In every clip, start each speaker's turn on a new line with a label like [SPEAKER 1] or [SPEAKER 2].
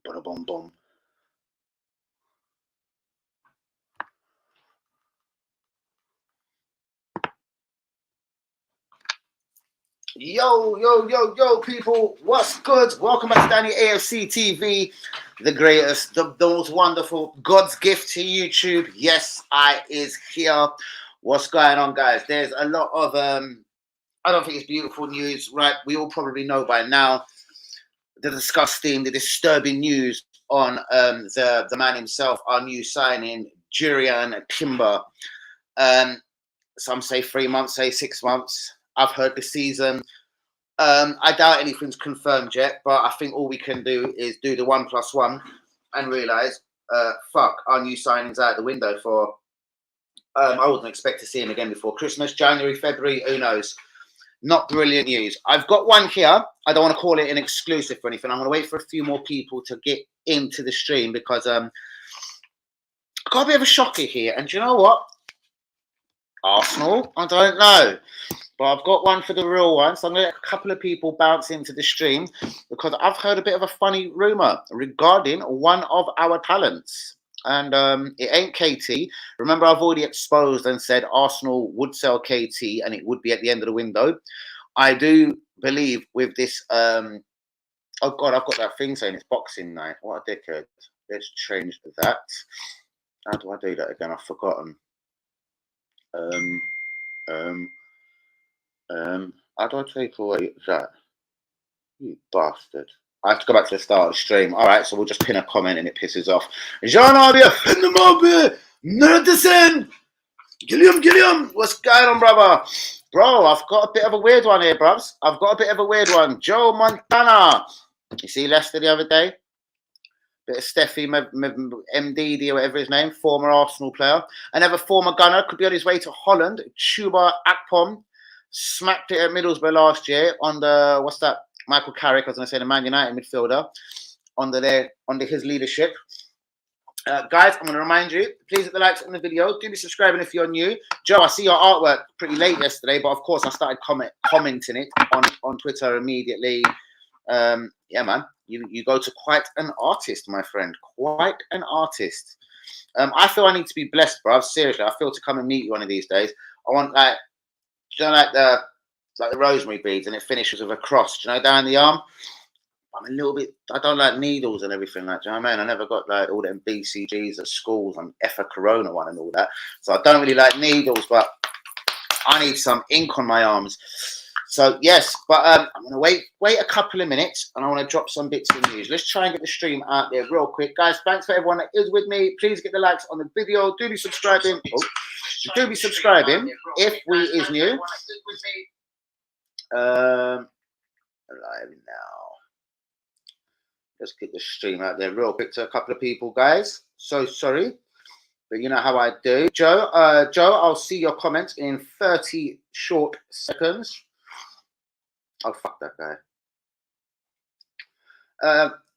[SPEAKER 1] Boom, boom. Yo, people, what's good? Welcome back to Danny AFC TV, the greatest, the most wonderful, God's gift to YouTube. Yes, I is here. What's going on, guys? There's a lot of, I don't think it's beautiful news, right? We all probably know by now the disturbing news on the man himself, our new signing, Jurian Timber. Some say 3 months, say 6 months. I've heard this season. I doubt anything's confirmed yet, but I think all we can do is do the 1+1 and realise, fuck, our new signing's out the window for. I wouldn't expect to see him again before Christmas, January, February, who knows. Not brilliant news. I've got one here. I don't want to call it an exclusive or anything. I'm going to wait for a few more people to get into the stream because I got a bit of a shocker here. And do you know what? Arsenal? I don't know. But I've got one for the real one. So I'm going to let a couple of people bounce into the stream because I've heard a bit of a funny rumour regarding one of our talents. And it ain't KT. Remember, I've already exposed and said Arsenal would sell KT and it would be at the end of the window. I do believe with this... oh, God, I've got that thing saying it's Boxing Night. What a dickhead. Let's change that. How do I do that again? I've forgotten. How do I take away that? You bastard. I have to go back to the start of the stream. All right, so we'll just pin a comment and it pisses off. Jean-Arbia, in the mobile, Nertison, Gilliam, what's going on, brother? Bro, I've got a bit of a weird one here, bruvs. I've got a bit of a weird one. Joe Montana. You see Leicester the other day? Bit of Steffi MDD or whatever his name, former Arsenal player. Another former gunner, could be on his way to Holland. Chuba Akpom smacked it at Middlesbrough last year on the, what's that? Michael Carrick, I was going to say the Man United midfielder, under his leadership. Guys, I'm going to remind you, please hit the likes on the video. Do be subscribing if you're new. Joe, I see your artwork pretty late yesterday, but of course I started commenting it on Twitter immediately. Yeah, man, you go to quite an artist, my friend. Quite an artist. I feel I need to be blessed, bro. Seriously, I feel to come and meet you one of these days. I want like the rosemary beads, and it finishes with a cross, do you know, down the arm. I'm a little bit, I don't like needles and everything, like, do you know what I mean? I never got like all them BCGs at schools and Effa Corona one and all that. So I don't really like needles, but I need some ink on my arms. So yes, but I'm gonna wait a couple of minutes and I want to drop some bits of news. Let's try and get the stream out there real quick. Guys, thanks for everyone that is with me. Please get the likes on the video. Do be subscribing. Do be subscribing if we is new. Live now. Let's get the stream out there real quick to a couple of people, guys. So sorry, but you know how I do. Joe, I'll see your comments in 30 short seconds. Oh, fuck that guy.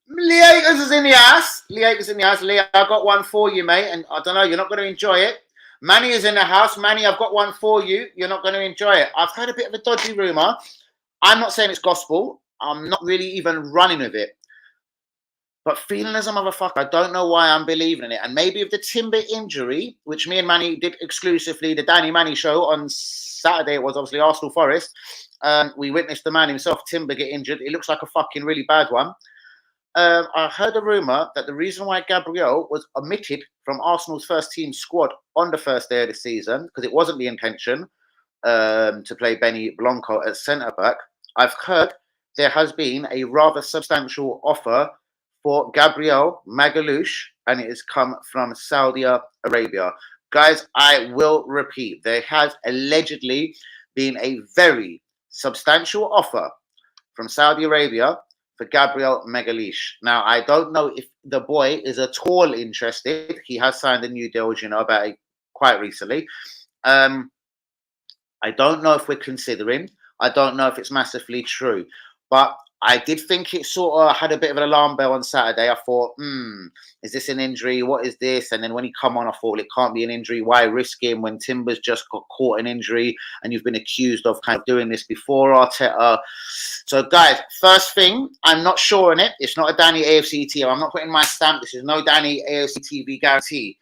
[SPEAKER 1] Lee Akers is in the house. Lee, I got one for you, mate. And I don't know, you're not going to enjoy it. Manny is in the house. Manny, I've got one for you. You're not going to enjoy it. I've heard a bit of a dodgy rumour. I'm not saying it's gospel. I'm not really even running with it. But feeling as a motherfucker, I don't know why I'm believing in it. And maybe if the Timber injury, which me and Manny did exclusively, the Danny Manny show on Saturday, it was obviously Arsenal Forest. We witnessed the man himself, Timber, get injured. It looks like a fucking really bad one. I heard a rumour that the reason why Gabriel was omitted from Arsenal's first team squad on the first day of the season, because it wasn't the intention to play Benny Blanco at centre-back, I've heard there has been a rather substantial offer for Gabriel Magalhaes, and it has come from Saudi Arabia. Guys, I will repeat, there has allegedly been a very substantial offer from Saudi Arabia for Gabriel Magalhaes. Now, I don't know if the boy is at all interested. He has signed a new deal, you know, about it quite recently. I don't know if we're considering. I don't know if it's massively true. But I did think it sort of had a bit of an alarm bell on Saturday. I thought, is this an injury? What is this? And then when he come on, I thought it can't be an injury. Why risk him when Timber's just got caught an injury and you've been accused of kind of doing this before, Arteta? So, guys, first thing, I'm not sure on it. It's not a Danny AFC team. I'm not putting my stamp. This is no Danny AFC TV guarantee.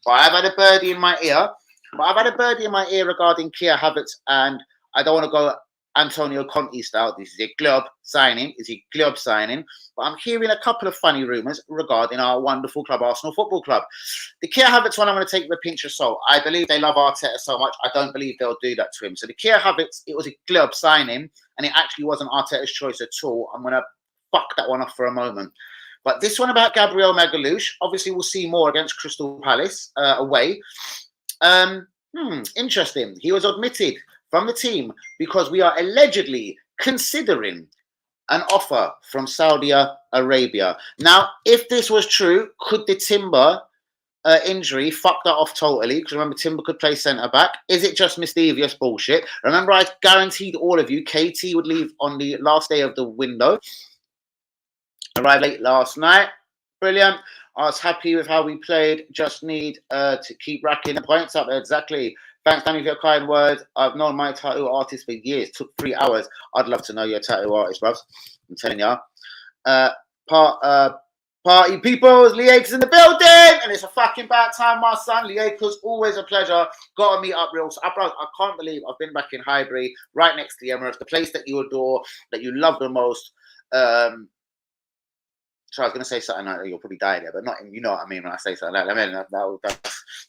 [SPEAKER 1] But I've had a birdie in my ear. Regarding Kia Havertz, and I don't want to go Antonio Conte style. This is a club signing. But I'm hearing a couple of funny rumours regarding our wonderful club, Arsenal Football Club. The Kia Havertz one, I'm going to take with a pinch of salt. I believe they love Arteta so much. I don't believe they'll do that to him. So the Kia Havertz, it was a club signing, and it actually wasn't Arteta's choice at all. I'm going to fuck that one off for a moment. But this one about Gabriel Magalhaes, obviously we'll see more against Crystal Palace away. Interesting. He was omitted from the team because we are allegedly considering an offer from Saudi Arabia. Now, if this was true, could the Timber injury fuck that off totally? Because remember, Timber could play centre back. Is it just mischievous bullshit? Remember, I guaranteed all of you KT would leave on the last day of the window. Arrived late last night. Brilliant. I was happy with how we played. Just need to keep racking the points up. Exactly. Thanks, Danny, for your kind words. I've known my tattoo artist for years. Took 3 hours. I'd love to know your tattoo artist, bruv. I'm telling you. Party peoples, Lieka's in the building, and it's a fucking bad time, my son. Lieka's always a pleasure. Got to meet up real. I can't believe I've been back in Highbury, right next to the Emirates, the place that you adore, that you love the most. So I was going to say something like that, you'll probably die there, but not, you know what I mean when I say something like that. I mean,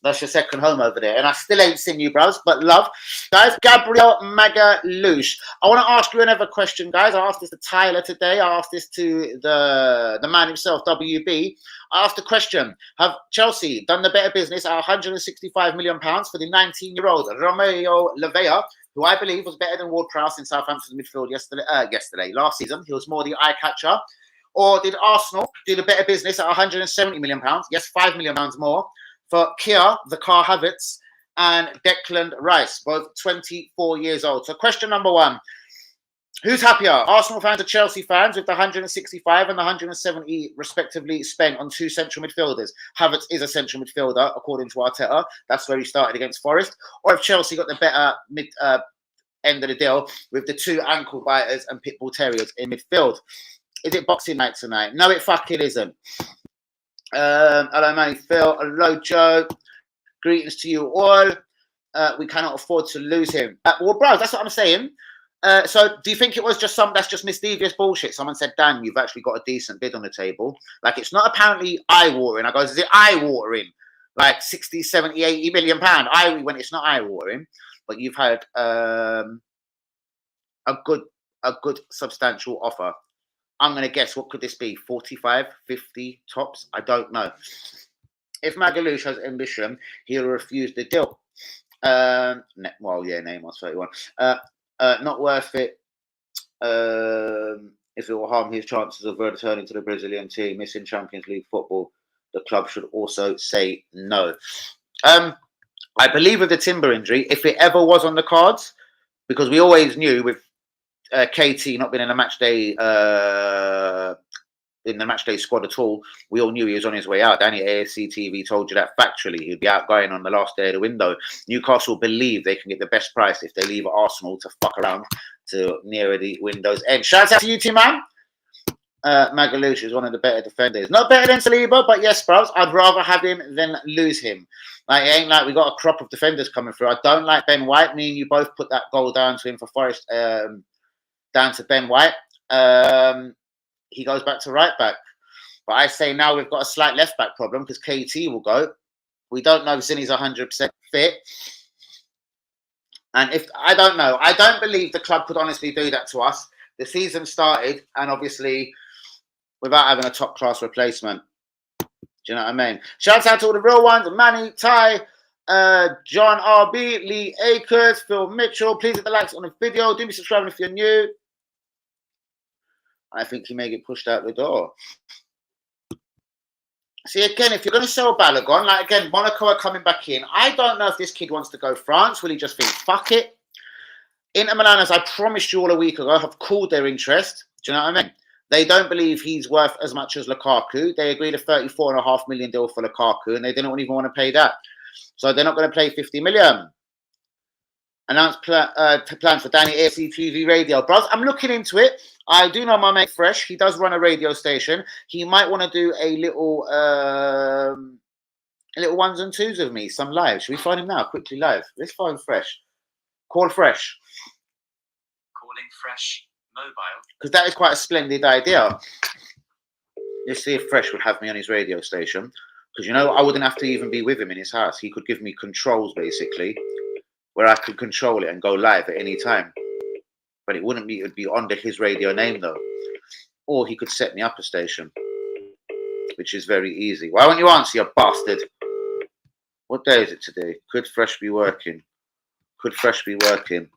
[SPEAKER 1] that's your second home over there. And I still ain't seen you, bros, but love. Guys, Gabriel Magalhaes. I want to ask you another question, guys. I asked this to Tyler today. I asked this to the man himself, WB. I asked the question, have Chelsea done the better business at £165 million for the 19-year-old Romeo Lavea, who I believe was better than Ward-Prowse in Southampton's midfield last season? He was more the eye-catcher. Or did Arsenal do the better business at £170 million? Yes, £5 million more for Kia, the car Havertz, and Declan Rice, both 24 years old. So question number one, who's happier? Arsenal fans or Chelsea fans with the 165 and the 170 respectively spent on two central midfielders? Havertz is a central midfielder, according to Arteta. That's where he started against Forest. Or if Chelsea got the better end of the deal with the two ankle biters and pitbull terriers in midfield. Is it Boxing Night tonight? No, it fucking isn't. Hello, Manny Phil. Hello, Joe. Greetings to you all. We cannot afford to lose him. Well, bro, that's what I'm saying. So do you think it was just that's just mischievous bullshit? Someone said, Dan, you've actually got a decent bid on the table. Like, it's not apparently eye-watering. I goes, is it eye-watering? Like 60, 70, 80 million pound. When it's not eye-watering. But you've had a good substantial offer. I'm going to guess, what could this be? 45, 50 tops? I don't know. If Magalhaes has ambition, he'll refuse the deal. Neymar's 31. Not worth it if it will harm his chances of returning to the Brazilian team, missing Champions League football. The club should also say no. I believe with the Timber injury, if it ever was on the cards, because we always knew with KT not been in the match day squad at all, we all knew he was on his way out. Danny AFC TV told you that factually. He'd be outgoing on the last day of the window. Newcastle believe they can get the best price if they leave Arsenal to fuck around to nearer the window's end. Shout out to you, man. Magalhaes is one of the better defenders. Not better than Saliba, but yes, bros, I'd rather have him than lose him. Like, it ain't like we got a crop of defenders coming through. I don't like Ben White. Me and you both put that goal down to him for Forest. Down to Ben White. He goes back to right back. But I say now we've got a slight left back problem because KT will go. We don't know if Zinni's 100% fit. And I don't know. I don't believe the club could honestly do that to us. The season started, and obviously without having a top class replacement. Do you know what I mean? Shouts out to all the real ones. Manny, Ty, John RB, Lee Akers, Phil Mitchell. Please hit the likes on the video. Do be subscribing if you're new. I think he may get pushed out the door. See, again, if you're going to sell Balogun, like, again, Monaco are coming back in. I don't know if this kid wants to go France. Will he just think, fuck it? Inter Milan, as I promised you all a week ago, have called their interest. Do you know what I mean? They don't believe he's worth as much as Lukaku. They agreed a 34.5 million deal for Lukaku, and they didn't even want to pay that. So they're not going to pay 50 million. Announced plans for Danny AFC TV radio. Bros, I'm looking into it. I do know my mate Fresh. He does run a radio station. He might want to do a little ones and twos with me, some live. Should we find him now? Quickly live. Let's find Fresh. Call Fresh.
[SPEAKER 2] Calling Fresh mobile.
[SPEAKER 1] Because that is quite a splendid idea. Let's see if Fresh would have me on his radio station. Because, you know, I wouldn't have to even be with him in his house. He could give me controls, basically, where I could control it and go live at any time. But it wouldn't be, it would be under his radio name, though. Or he could set me up a station, which is very easy. Why won't you answer, you bastard? What day is it today? Could Fresh be working? Could Fresh be working?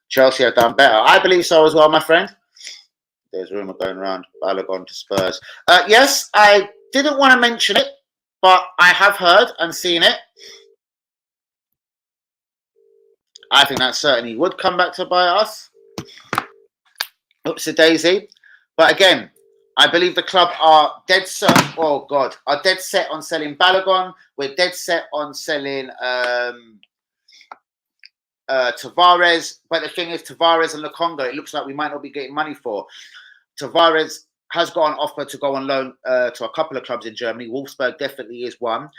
[SPEAKER 1] Chelsea have done better. I believe so as well, my friend. There's rumour going around. Balogun to Spurs. Yes, I didn't want to mention it, but I have heard and seen it. I think that certainly would come back to bite us. Oops, a daisy. But again, I believe the club are dead set. Oh God, are dead set on selling Balogun. We're dead set on selling Tavares. But the thing is, Tavares and Lukonga, it looks like we might not be getting money for. Tavares has got an offer to go on loan to a couple of clubs in Germany. Wolfsburg definitely is one.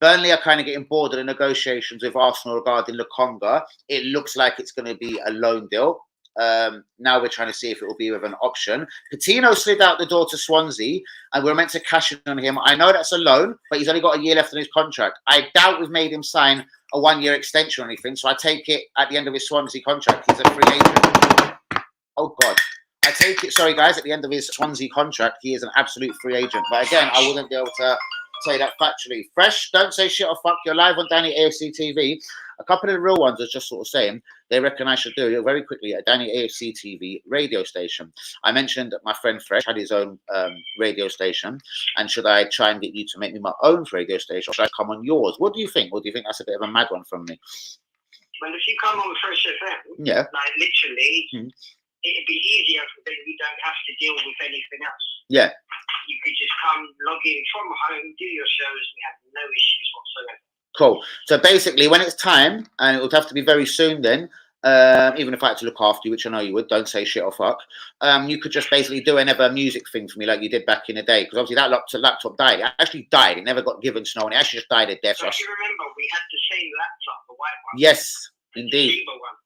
[SPEAKER 1] Burnley are kind of getting bored of the negotiations with Arsenal regarding Lukonga. It looks like it's going to be a loan deal. Now we're trying to see if it will be with an option. Coutinho slid out the door to Swansea, and we're meant to cash in on him. I know that's a loan, but he's only got a year left on his contract. I doubt we've made him sign a one-year extension or anything, so I take it at the end of his Swansea contract, he's a free agent. Oh, God. I take it, sorry, guys, at the end of his Swansea contract, he is an absolute free agent. But again, I wouldn't be able to say that factually. Fresh, don't say shit or fuck. You're live on Danny AFC TV. A couple of the real ones are just sort of saying they reckon I should do it very quickly at Danny AFC TV radio station. I mentioned that my friend Fresh had his own radio station, and should I try and get you to make me my own radio station, or should I come on yours? What do you think? Or do you think that's a bit of a mad one from me?
[SPEAKER 3] Well, if you come on Fresh FM,
[SPEAKER 1] yeah,
[SPEAKER 3] like literally, it'd be easier because then you don't have to deal with anything else.
[SPEAKER 1] Yeah.
[SPEAKER 3] You could just come, log in from home, do your shows, and have no issues whatsoever.
[SPEAKER 1] Cool. So basically, when it's time, and it would have to be very soon then, even if I had to look after you, which I know you would, don't say shit or fuck, you could just basically do another music thing for me like you did back in the day. Because obviously that laptop died. It actually died. It never got given to no one. It actually just died at death.
[SPEAKER 3] So you remember we had the same laptop, the white one?
[SPEAKER 1] Yes, indeed.
[SPEAKER 3] The silver one.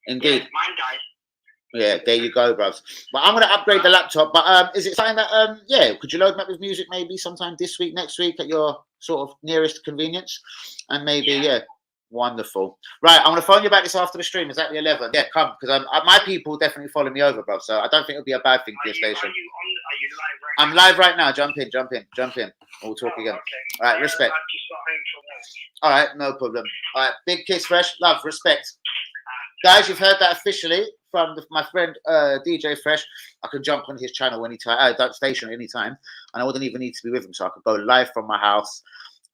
[SPEAKER 1] Indeed.
[SPEAKER 3] Yeah, mine died.
[SPEAKER 1] Yeah, there you go, bruv. But I'm going to upgrade the laptop. But is it something that, yeah, could you load me up with music maybe sometime this week, next week at your sort of nearest convenience? And maybe, yeah, wonderful. Right, I'm going to phone you back this after the stream. Is that the 11? Yeah, come, because my people definitely follow me over, bruv. So I don't think it'll be a bad thing for your station.
[SPEAKER 3] Are you live right
[SPEAKER 1] I'm live right now. Jump in. We'll talk again.
[SPEAKER 3] Okay.
[SPEAKER 1] All right, respect.
[SPEAKER 3] I've just got home from work.
[SPEAKER 1] All right, no problem. All right, big kiss, Fresh. Love, respect. Guys, you've heard that officially from my friend DJ Fresh. I can jump on his channel anytime, that station anytime, and I wouldn't even need to be with him, so I could go live from my house.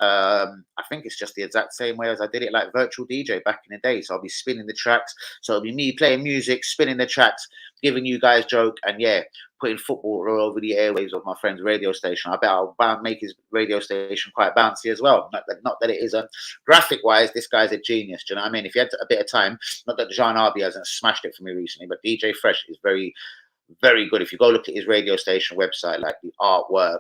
[SPEAKER 1] I think it's just the exact same way as I did it like virtual DJ back in the day. So I'll be spinning the tracks. So it'll be me playing music, spinning the tracks, giving you guys joke, and yeah, putting football all over the airwaves of my friend's radio station. I bet I'll make his radio station quite bouncy as well. Not that it isn't. Graphic-wise, this guy's a genius. Do you know what I mean? If you had a bit of time, not that Jean Arby hasn't smashed it for me recently, but DJ Fresh is very, very good. If you go look at his radio station website, like the artwork,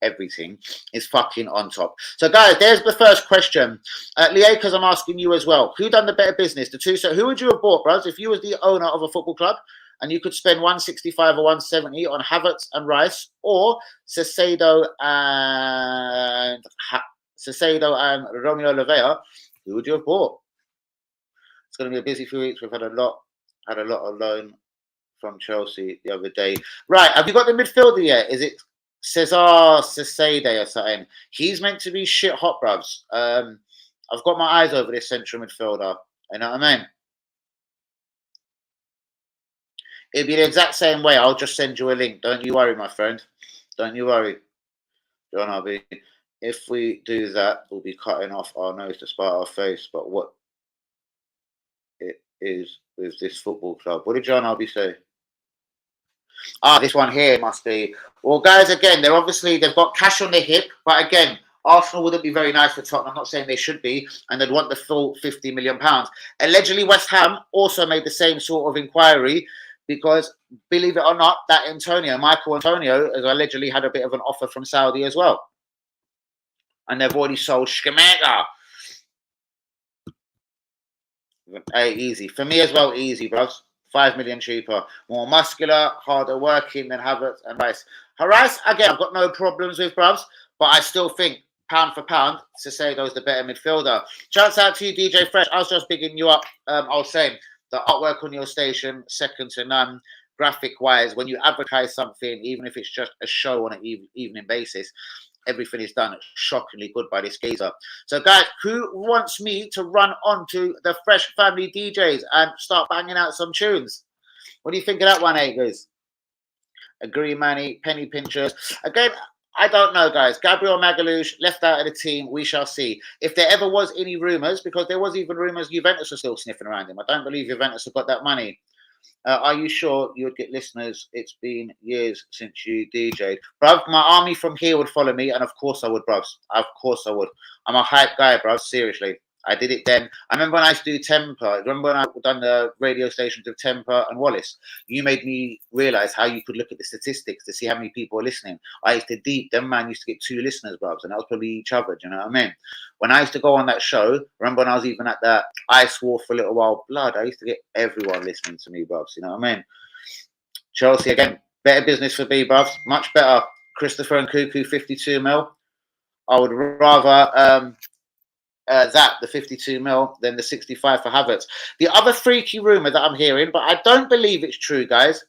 [SPEAKER 1] everything is fucking on top. So guys, there's the first question. Liakas, I'm asking you as well. Who done the better business? The two. So who would you have bought, bros, if you was the owner of a football club and you could spend 165 or 170 on Havertz and Rice, or Caicedo and Romeo Oliveira? Who would you have bought? It's going to be a busy few weeks. We've had a lot of loan from Chelsea the other day. Right, have you got the midfielder yet? Is it Caicedo or something? He's meant to be shit hot, bruvs. I've got my eyes over this central midfielder. You know what I mean? It'd be the exact same way. I'll just send you a link. Don't you worry, my friend. Don't you worry. John Arby. If we do that, we'll be cutting off our nose to spite our face. But what it is with this football club. What did John Albie say? Ah, this one here must be. Well, guys, again, they've got cash on their hip, but again, Arsenal wouldn't be very nice for Tottenham. I'm not saying they should be, and they'd want the full £50 million. Allegedly, West Ham also made the same sort of inquiry because, believe it or not, that Michael Antonio, has allegedly had a bit of an offer from Saudi as well. And they've already sold Schmeichel. Hey, easy. For me as well, easy, bros. 5 million cheaper. More muscular, harder working than Havertz and Rice. Rice, again, I've got no problems with, bros, but I still think, pound for pound, Caicedo's the better midfielder. Shouts out to you, DJ Fresh. I was just bigging you up. I was saying, the artwork on your station, second to none. Graphic-wise, when you advertise something, even if it's just a show on an evening basis, everything is done shockingly good by this geezer. So, guys, who wants me to run on to the Fresh Family DJs and start banging out some tunes? What do you think of that one, Agers? Agree, Manny. Penny Pinchers. Again, I don't know, guys. Gabriel Magalhaes left out of the team. We shall see. If there ever was any rumours, because there was even rumours Juventus are still sniffing around him. I don't believe Juventus have got that money. Are you sure you would get listeners? It's been years since you DJ'd. Bruv, my army from here would follow me, and of course I would, bruv. Of course I would. I'm a hype guy, bruv. Seriously. I did it then. I remember when I used to do Temper. Remember when I done the radio stations of Temper and Wallace? You made me realise how you could look at the statistics to see how many people are listening. I used to them man used to get 2 listeners, bruv, and that was probably each other. Do you know what I mean? When I used to go on that show, remember when I was even at that Ice War for a little while, blood, I used to get everyone listening to me, bruv. You know what I mean? Chelsea, again, better business for B, bruv. Much better. Christopher and Cuckoo, 52 mil. I would rather... Zap, the 52 mil, than the 65 for Havertz. The other freaky rumour that I'm hearing, but I don't believe it's true, guys,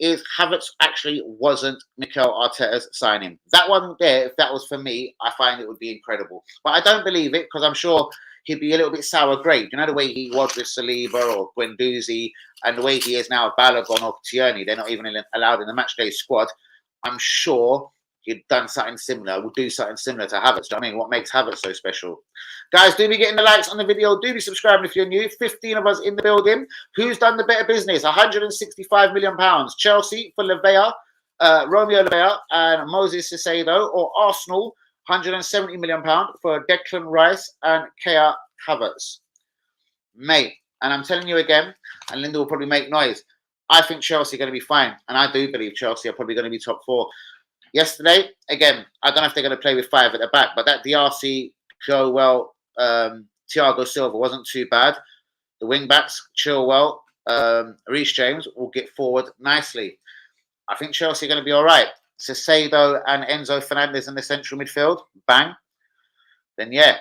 [SPEAKER 1] is Havertz actually wasn't Mikel Arteta's signing. That one there, if that was for me, I find it would be incredible. But I don't believe it because I'm sure he'd be a little bit sour graped. You know the way he was with Saliba or Guendouzi and the way he is now with Balogun or Tierney. They're not even allowed in the matchday squad. I'm sure he'd done something similar, would do something similar to Havertz. Do you know what I mean? What makes Havertz so special? Guys, do be getting the likes on the video. Do be subscribing if you're new. 15 of us in the building. Who's done the better business? £165 million. Chelsea for Lavea, Romeo Lavea and Moses Caicedo, or Arsenal, £170 million for Declan Rice and Kea Havertz. Mate, and I'm telling you again, and Linda will probably make noise, I think Chelsea are going to be fine. And I do believe Chelsea are probably going to be top 4. Yesterday, again, I don't know if they're going to play with 5 at the back, but that DRC, Chilwell, Thiago Silva wasn't too bad. The wing-backs, Chilwell, Reece James will get forward nicely. I think Chelsea are going to be all right. Caicedo and Enzo Fernandez in the central midfield, bang. Then, yeah,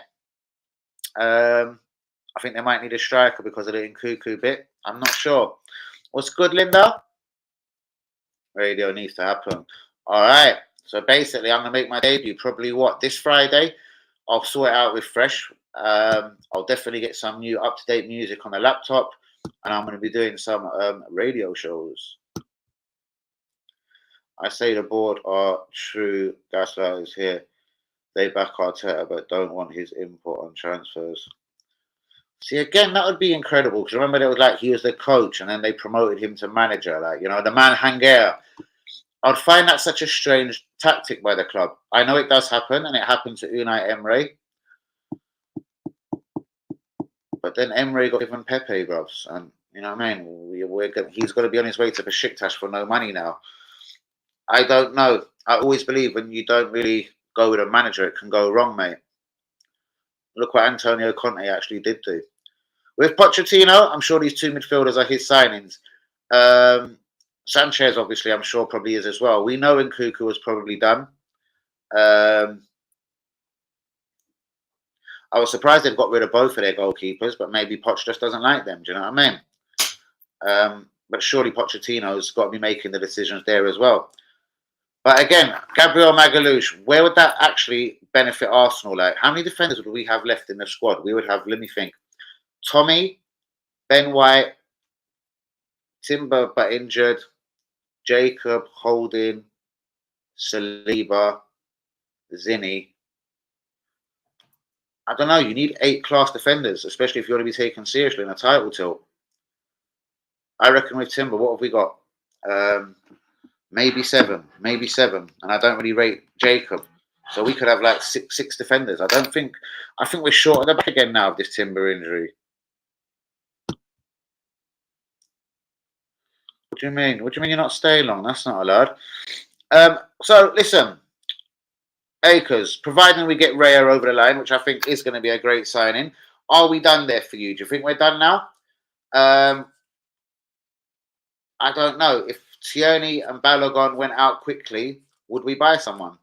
[SPEAKER 1] I think they might need a striker because of the Nkuku bit. I'm not sure. What's good, Linda? Radio needs to happen. All right. So basically, I'm going to make my debut probably this Friday. I'll sort it out with Fresh. I'll definitely get some new up-to-date music on the laptop. And I'm going to be doing some radio shows. I say the board are true gaslighters here. They back Arteta but don't want his input on transfers. See, again, that would be incredible. Because remember, it was like he was the coach and then they promoted him to manager. Like, you know, the man Hanger. I'd find that such a strange tactic by the club. I know it does happen, and it happened to Unai Emery. But then Emery got given Pepe, bros. And, you know what I mean? He's got to be on his way to Besiktas for no money now. I don't know. I always believe when you don't really go with a manager, it can go wrong, mate. Look what Antonio Conte actually did do. With Pochettino, I'm sure these 2 midfielders are his signings. Sanchez, obviously, I'm sure probably is as well. We know Nkuku was probably done. I was surprised they've got rid of both of their goalkeepers, but maybe Poch just doesn't like them. Do you know what I mean? But surely Pochettino's got to be making the decisions there as well. But again, Gabriel Magalhaes, where would that actually benefit Arsenal? Like, how many defenders would we have left in the squad? We would have, let me think, Tommy, Ben White, Timber but injured, Jacob, Holding, Saliba, Zinni. I don't know. You need 8 class defenders, especially if you want to be taken seriously in a title tilt. I reckon with Timber, what have we got? Maybe seven, and I don't really rate Jacob, so we could have like six defenders. I think we're short at the back again now of this Timber injury. What do you mean? What do you mean you're not staying long? That's not allowed. So listen, Acres, providing we get Raya over the line, which I think is going to be a great signing, are we done there for you? Do you think we're done now? I don't know. If Tierney and Balogun went out quickly, would we buy someone?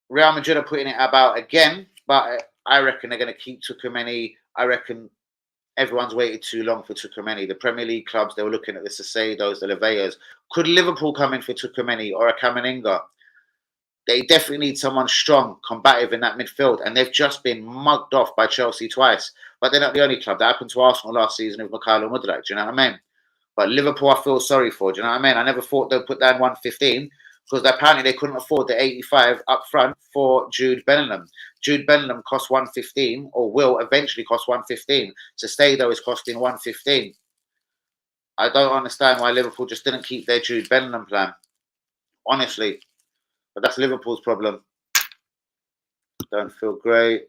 [SPEAKER 1] Real Madrid are putting it about again, but I reckon they're going to keep Tukumeni. I reckon everyone's waited too long for Tukumeni. The Premier League clubs, they were looking at the Sacedos, the Leveas. Could Liverpool come in for Tukumeni or a Kameninga? They definitely need someone strong, combative in that midfield, and they've just been mugged off by Chelsea twice. But they're not the only club. That happened to Arsenal last season with Mikhailo Mudryk. Do you know what I mean? But Liverpool, I feel sorry for. Do you know what I mean? I never thought they'd put down 115 because apparently they couldn't afford the 85 up front for Jude Bellingham. Jude Bellingham cost 115 or will eventually cost 115. Sestado is costing 115. I don't understand why Liverpool just didn't keep their Jude Bellingham plan. Honestly. But that's Liverpool's problem. Don't feel great.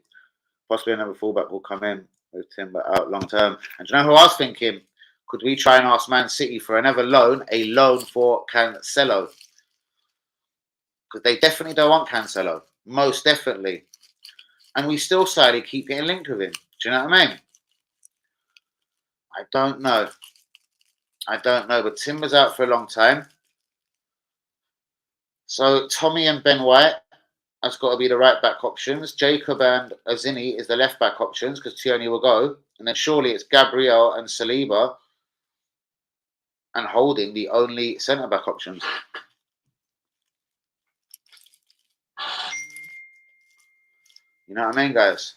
[SPEAKER 1] Possibly another fullback will come in with Timber out long term. And do you know who I was thinking? Could we try and ask Man City for another loan, a loan for Cancelo? Because they definitely don't want Cancelo. Most definitely. And we still sadly keep getting linked with him. Do you know what I mean? I don't know. But Timber's out for a long time. So Tommy and Ben White has got to be the right back options. Jacob and Azini is the left back options because Tierney will go. And then surely it's Gabriel and Saliba and Holding the only centre back options. You know what I mean, guys?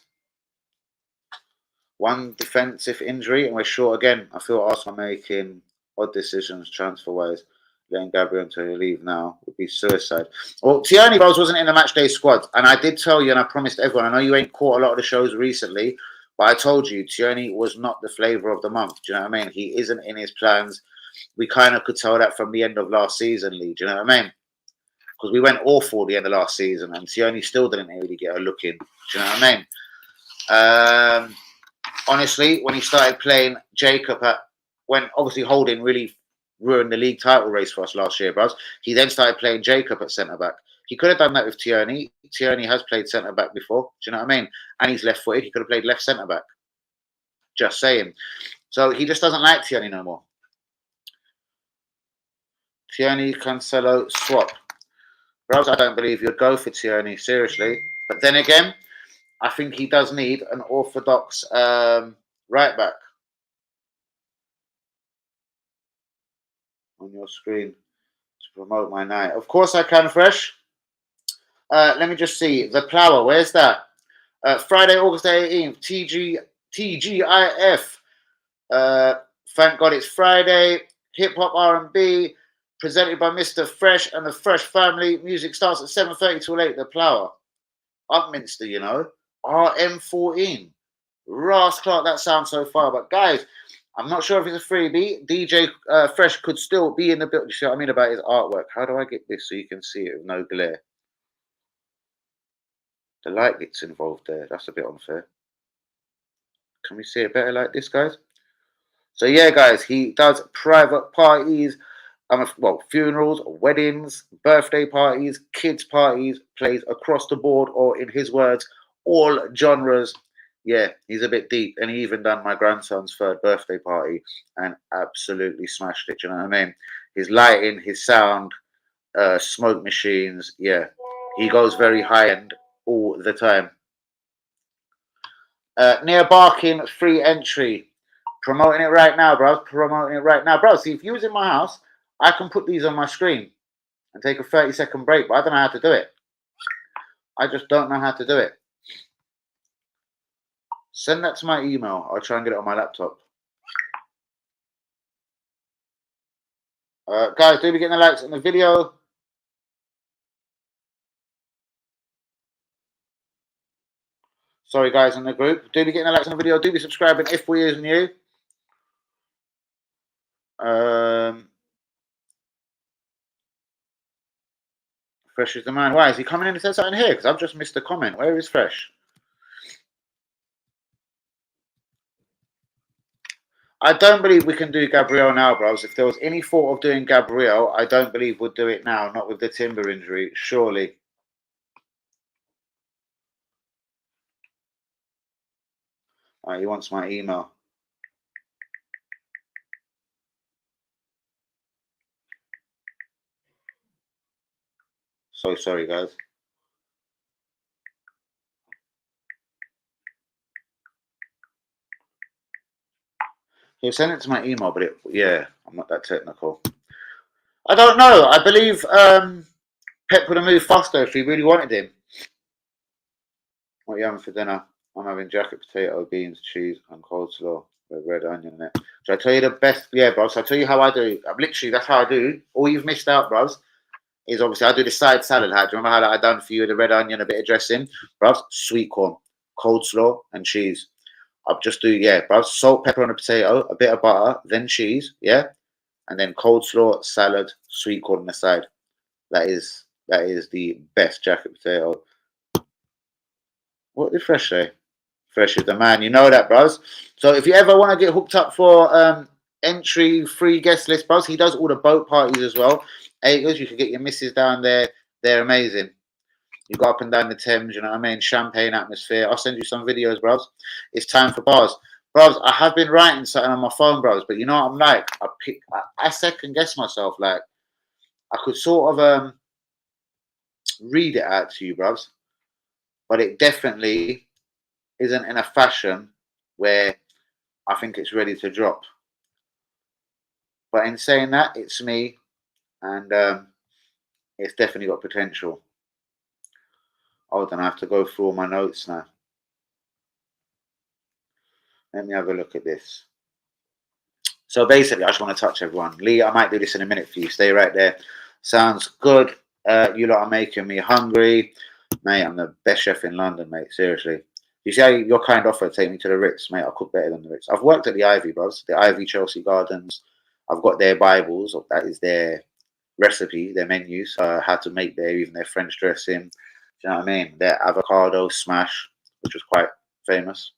[SPEAKER 1] One defensive injury and we're short again. I feel Arsenal making odd decisions transfer-wise. Letting Gabriel to leave now would be suicide. Well, Tierney Bowles wasn't in the matchday squad. And I did tell you and I promised everyone, I know you ain't caught a lot of the shows recently, but I told you Tierney was not the flavour of the month. Do you know what I mean? He isn't in his plans. We kind of could tell that from the end of last season, Lee. Do you know what I mean? Because we went awful at the end of last season and Tierney still didn't really get a look in. Do you know what I mean? Honestly, when he started playing Jacob when obviously Holding really ruined the league title race for us last year, bros. He then started playing Jacob at centre-back. He could have done that with Tierney. Tierney has played centre-back before. Do you know what I mean? And he's left-footed. He could have played left centre-back. Just saying. So he just doesn't like Tierney no more. Tierney, Cancelo, swap. Bros, I don't believe you'd go for Tierney, seriously. But then again, I think he does need an orthodox right-back. On your screen to promote my night. Of course I can, Fresh. Let me just see. The Plower, where's that? Friday, August 18th, TGIF. Thank God it's Friday. Hip Hop R&B, presented by Mr. Fresh and the Fresh Family. Music starts at 7:30 till 8. The Plower. Upminster, you know. RM14. Ross Clark, that sounds so far. But guys, I'm not sure if it's a freebie. DJ Fresh could still be in the building. You see what I mean about his artwork? How do I get this so you can see it with no glare? The light gets involved there. That's a bit unfair. Can we see it better like this, guys? So yeah, guys, he does private parties, funerals, weddings, birthday parties, kids parties, plays across the board, or in his words, all genres. Yeah, he's a bit deep, and he even done my grandson's 3rd birthday party and absolutely smashed it. You know what I mean? His lighting, his sound, smoke machines. Yeah, he goes very high end all the time. Near Barking, free entry. Promoting it right now, bro. Bro, see, if you was in my house, I can put these on my screen and take a 30-second break, but I don't know how to do it. I just don't know how to do it. Send that to my email. I'll try and get it on my laptop. Guys, do be getting the likes on the video. Sorry, guys, in the group. Do be getting the likes on the video. Do be subscribing if we is new. Fresh is the man. Why is he coming in and said something here? Because I've just missed a comment. Where is Fresh? I don't believe we can do Gabriel now, bros. If there was any thought of doing Gabriel, I don't believe we'd do it now. Not with the timber injury, surely. He wants my email. So sorry, guys. He'll send it to my email, but yeah, I'm not that technical. I don't know. I believe Pep would have moved faster if he really wanted him. What are you having for dinner? I'm having jacket potato, beans, cheese, and coleslaw with red onion in it. So I tell you the best, yeah, bros. So I tell you how I do. Literally, that's how I do. All you've missed out, bros, is obviously I do the side salad. How do you remember how I done for you? The red onion, a bit of dressing, bros. Sweet corn, coleslaw, and cheese. I'll just do bros. Salt, pepper on the potato, a bit of butter, then cheese, yeah, and then coleslaw, salad, sweet corn on the side. That is the best jacket potato. What did Fresh say? Fresh is the man. You know that, bros. So if you ever want to get hooked up for entry free guest list, bros, he does all the boat parties as well. Acres, you can get your missus down there. They're amazing. You go up and down the Thames, you know what I mean? Champagne atmosphere. I'll send you some videos, bros. It's time for bars. Bros, I have been writing something on my phone, bros, but you know what I'm like? I second guess myself. Like, I could sort of read it out to you, bros, but it definitely isn't in a fashion where I think it's ready to drop. But in saying that, it's me, and it's definitely got potential. Hold on, I have to go through all my notes now. Let me have a look at this. So basically, I just want to touch everyone. Lee, I might do this in a minute for you. Stay right there. Sounds good. You lot are making me hungry. Mate, I'm the best chef in London, mate. Seriously. You see how your kind offer to take me to the Ritz, mate? I'll cook better than the Ritz. I've worked at the Ivy, bros. The Ivy Chelsea Gardens. I've got their Bibles. That is their recipe, their menus, how to make even their French dressing. Do you know what I mean? Their avocado smash, which was quite famous.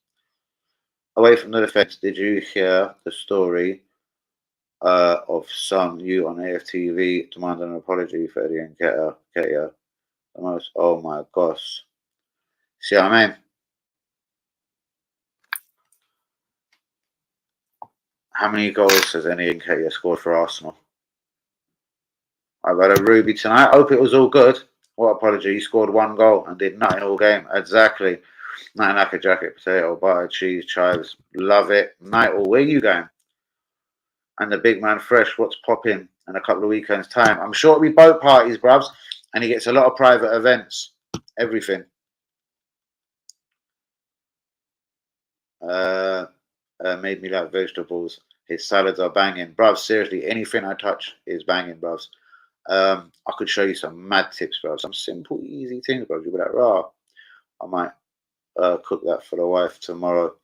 [SPEAKER 1] Away from the defence, did you hear the story of some you on AFTV demanding an apology for Eddie and Ketia? The most, oh my gosh. See what I mean? How many goals has Eddie and Ketia scored for Arsenal? I've had a Ruby tonight. Hope it was all good. What apology? He scored one goal and did nothing all game. Exactly. Nothing like a jacket potato, butter, cheese, chives. Love it. Night all. Where you going? And the big man Fresh, what's popping in a couple of weekends' time? I'm sure it'll be boat parties, bruvs. And he gets a lot of private events. Everything. Made me like vegetables. His salads are banging. Bruvs, seriously, anything I touch is banging, bruvs. I could show you some mad tips, bro. Some simple, easy things, bro. You'll be like, raw. I might cook that for the wife tomorrow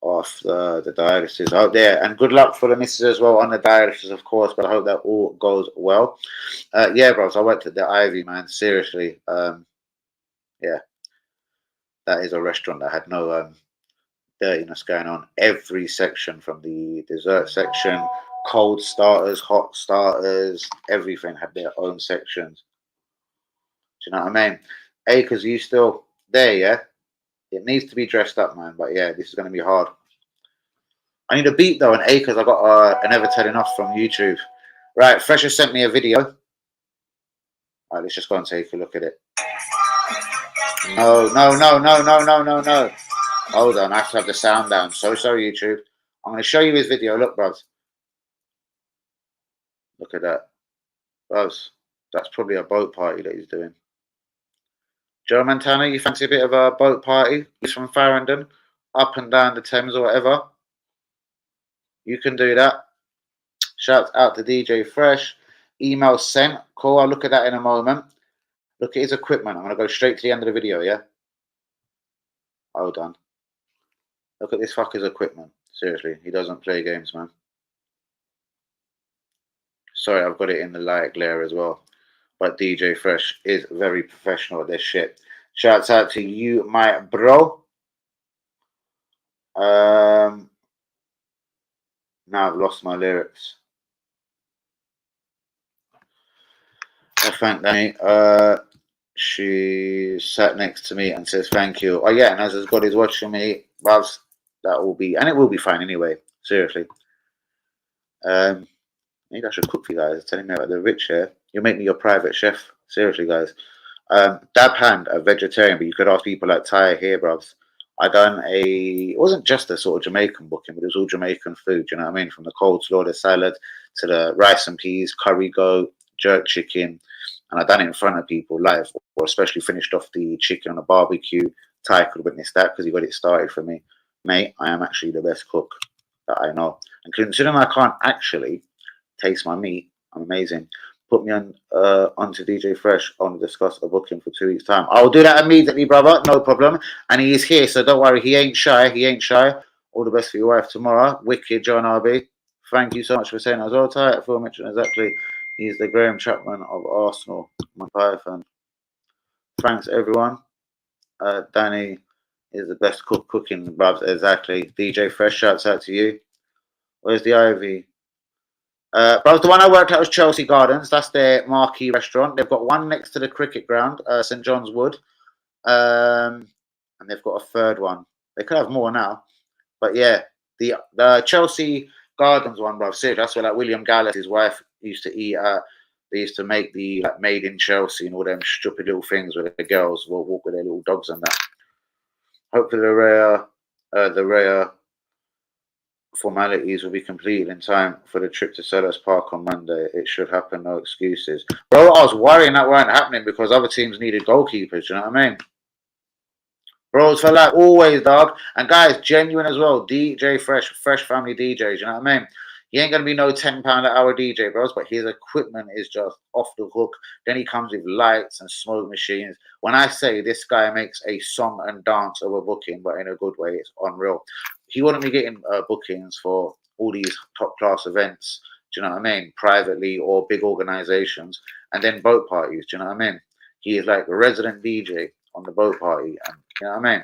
[SPEAKER 1] after the dialysis. I hope and good luck for the missus as well on the dialysis, of course. But I hope that all goes well. Yeah, bros. I worked at the Ivy, man. Seriously, yeah, that is a restaurant that had no dirtiness going on. Every section, from the dessert section, cold starters, hot starters, everything had their own sections. Do you know what I mean? Acres, you still there? Yeah. It needs to be dressed up, man. But yeah, this is going to be hard. I need a beat though, and Acres. I got an Never Telling Off from YouTube. Right, Fresh has sent me a video. All right, let's just go and take a look at it. No. Hold on, I have to have the sound down. So sorry, YouTube. I'm going to show you his video. Look, bros. Look at that. Bros, that's probably a boat party that he's doing. Joe Montana, you fancy a bit of a boat party? He's from Farringdon, up and down the Thames or whatever. You can do that. Shout out to DJ Fresh. Email sent. Cool, I'll look at that in a moment. Look at his equipment. I'm going to go straight to the end of the video, yeah? Hold on. Look at this fucker's equipment. Seriously, he doesn't play games, man. Sorry, I've got it in the light glare as well. But DJ Fresh is very professional at this shit. Shouts out to you, my bro. Now I've lost my lyrics. I thank Danny. She sat next to me and says thank you. Oh yeah, and as God is watching me, Babs, that will be, and it will be fine anyway. Seriously. Maybe I should cook for you guys. Telling me about the rich here. You'll make me your private chef. Seriously, guys. Dab hand, a vegetarian, but you could ask people like Ty here, bruvs. I done it wasn't just a sort of Jamaican booking, but it was all Jamaican food, you know what I mean? From the coleslaw, the salad, to the rice and peas, curry goat, jerk chicken. And I done it in front of people live, or especially finished off the chicken on a barbecue. Ty could witness that because he got it started for me. Mate, I am actually the best cook that I know. And considering I can't actually taste my meat, I'm amazing. Put me on onto DJ Fresh. I want to discuss a booking for 2 weeks' time. I'll do that immediately, brother. No problem. And he is here, so don't worry. He ain't shy. He ain't shy. All the best for your wife tomorrow. Wicked, John RB. Thank you so much for saying that as well, Ty. Phil mentioned exactly. He's the Graham Chapman of Arsenal. My fan. Thanks, everyone. Danny is the best cook cooking, bruvs. Exactly. DJ Fresh, shouts out to you. Where's the Ivy? But the one I worked at was Chelsea Gardens. That's their marquee restaurant. They've got one next to the cricket ground, St John's Wood, and they've got a third one. They could have more now, but yeah, the Chelsea Gardens one, bro. Seriously, that's where like William Gallas, his wife, used to eat at. They used to make the like made in Chelsea and all them stupid little things where the girls will walk with their little dogs and that. Hopefully, the rare formalities will be completed in time for the trip to Sellers Park on Monday. It should happen, no excuses. Bro, I was worrying that weren't happening because other teams needed goalkeepers, you know what I mean? Bro, it's for like always, dog. And guys, genuine as well. DJ Fresh, Fresh Family DJs, you know what I mean? He ain't going to be no £10 an hour DJ, bros, but his equipment is just off the hook. Then he comes with lights and smoke machines. When I say this guy makes a song and dance over booking, but in a good way, it's unreal. He wouldn't be getting bookings for all these top class events, do you know what I mean? Privately or big organizations, and then boat parties, do you know what I mean? He is like a resident DJ on the boat party, and you know what I mean?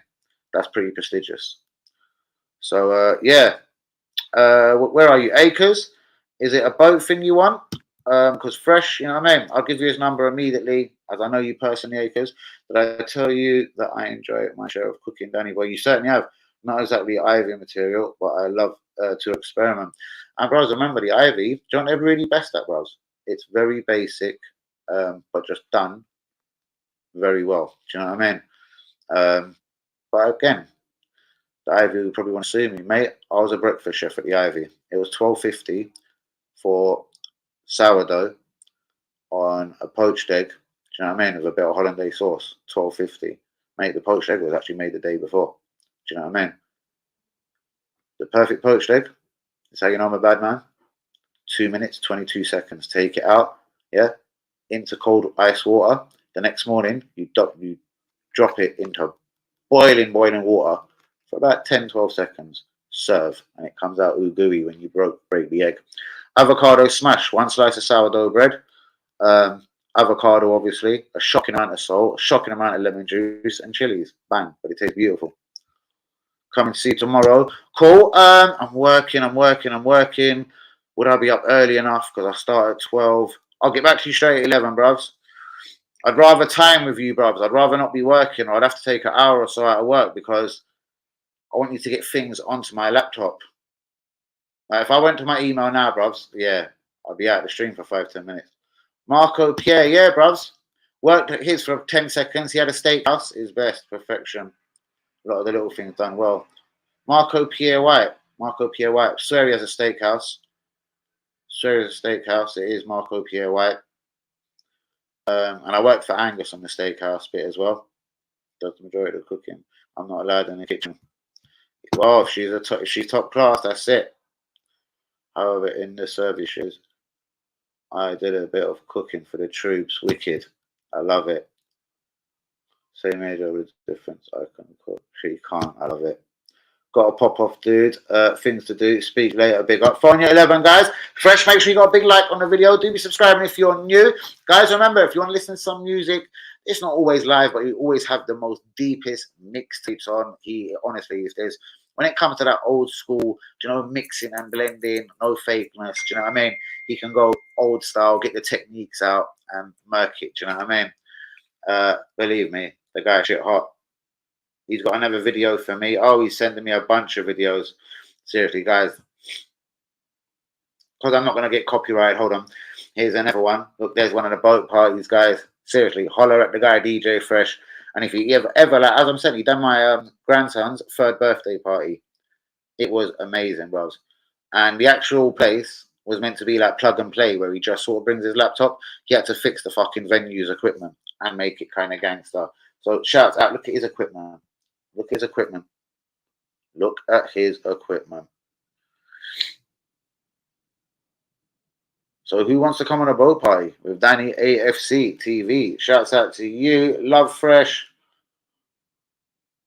[SPEAKER 1] That's pretty prestigious. So, yeah. Where are you? Acres? Is it a boat thing you want? Because Fresh, you know what I mean? I'll give you his number immediately, as I know you personally, Acres. But I tell you that I enjoy my share of cooking, Danny. Well, you certainly have. Not exactly ivy material, but I love to experiment. And bros, remember the ivy, don't ever really best that, bros. It's very basic, but just done very well. Do you know what I mean? But again, the Ivy would probably want to sue me, mate. I was a breakfast chef at the Ivy. It was $12.50 for sourdough on a poached egg. Do you know what I mean? With a bit of hollandaise sauce. $12.50. Mate, the poached egg was actually made the day before. Do you know what I mean? The perfect poached egg. That's how you know I'm a bad man. 2 minutes, 22 seconds. Take it out. Yeah. Into cold ice water. The next morning, you drop it into boiling water for about 10-12 seconds. Serve, and it comes out gooey when you break the egg. Avocado smash, 1 slice of sourdough bread. Avocado, obviously, a shocking amount of salt, a shocking amount of lemon juice, and chilies. Bang, but it tastes beautiful. Come and see you tomorrow. Cool. I'm working. Would I be up early enough? Because I start at 12. I'll get back to you straight at 11, bruvs. I'd rather time with you, bruvs. I'd rather not be working, or I'd have to take an hour or so out of work because I want you to get things onto my laptop. Like if I went to my email now, bruvs, yeah, I'd be out of the stream for 5-10 minutes. Marco Pierre, yeah, bruvs. Worked at his for 10 seconds. He had a steakhouse. His best. Perfection. A lot of the little things done well. Marco Pierre White. Swear he has a steakhouse. It is Marco Pierre White. And I worked for Angus on the steakhouse bit as well. Does the majority of the cooking. I'm not allowed in the kitchen. Well, if she's top class, that's it. However, in the services, I did a bit of cooking for the troops. Wicked. I love it. Same age with difference. I can cook. She can't. I love it. Got to pop off, dude. Things to do. Speak later. Big up. Fonya 11, guys. Fresh, make sure you got a big like on the video. Do be subscribing if you're new. Guys, remember, if you want to listen to some music, it's not always live, but you always have the most deepest mixtapes on. Honestly, if there's, when it comes to that old school, mixing and blending, no fakeness, do you know what I mean? He can go old style, get the techniques out and murk it, do you know what I mean? Believe me, the guy shit hot. He's got another video for me. Oh, he's sending me a bunch of videos. Seriously, guys. Because I'm not going to get copyright. Hold on. Here's another one. Look, there's one of the boat parties, guys. Seriously, holler at the guy, DJ Fresh. And if you ever like, as I'm saying, he done my grandson's 3rd birthday party. It was amazing, bros. And the actual place was meant to be like plug and play, where he just sort of brings his laptop. He had to fix the fucking venue's equipment and make it kind of gangster. So shouts out, look at his equipment. Look at his equipment. Look at his equipment. So who wants to come on a boat party with Danny AFC TV? Shouts out to you. Love Fresh.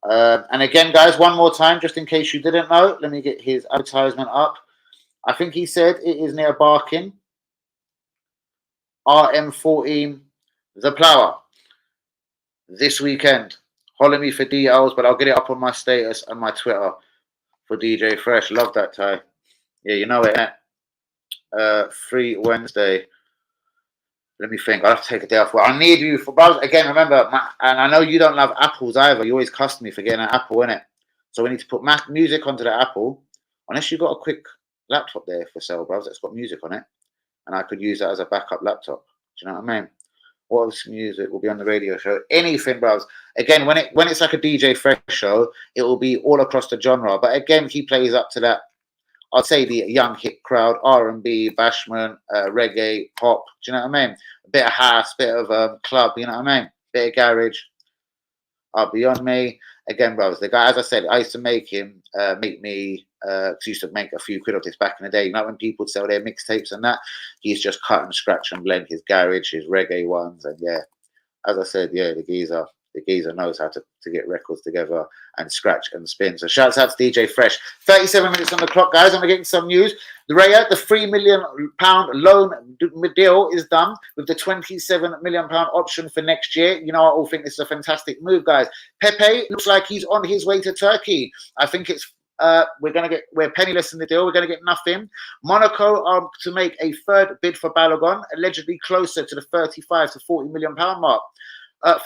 [SPEAKER 1] And again, guys, one more time, just in case you didn't know, let me get his advertisement up. I think he said it is near Barking. RM14, The Plower. This weekend. Holler me for details, but I'll get it up on my status and my Twitter for DJ Fresh. Love that tie. Yeah, you know it. Free Wednesday. Let me think. I'll have to take a day off. Well, I need you for brothers. Again, remember, and I know you don't love apples either. You always cuss me for getting an apple, innit? So we need to put music onto the apple. Unless you've got a quick laptop there for sale, bros, that's got music on it. And I could use that as a backup laptop. Do you know what I mean? What else music will be on the radio show? Anything, bros. Again, when it's like a DJ Fresh show, it will be all across the genre. But again, he plays up to that. I'd say the young hit crowd, R&B, bashment, reggae, pop. Do you know what I mean? A bit of house, bit of club. You know what I mean? Bit of garage. Beyond me. Again, bros. The guy, as I said, I used to make him me. Used to make a few quid off this back in the day. You know, when people would sell their mixtapes and that, he's just cut and scratch and blend his garage, his reggae ones, and yeah, as I said, yeah, the geezer knows how to get records together and scratch and spin. So shouts out to DJ Fresh. 37 minutes on the clock, guys. I'm getting some news. The £3 million loan deal is done with the £27 million option for next year. You know, I all think this is a fantastic move, guys. Pepe looks like he's on his way to Turkey. I think it's we're penniless in the deal. We're going to get nothing. Monaco are to make a 3rd bid for Balogun, allegedly closer to the 35 to 40 million pound mark.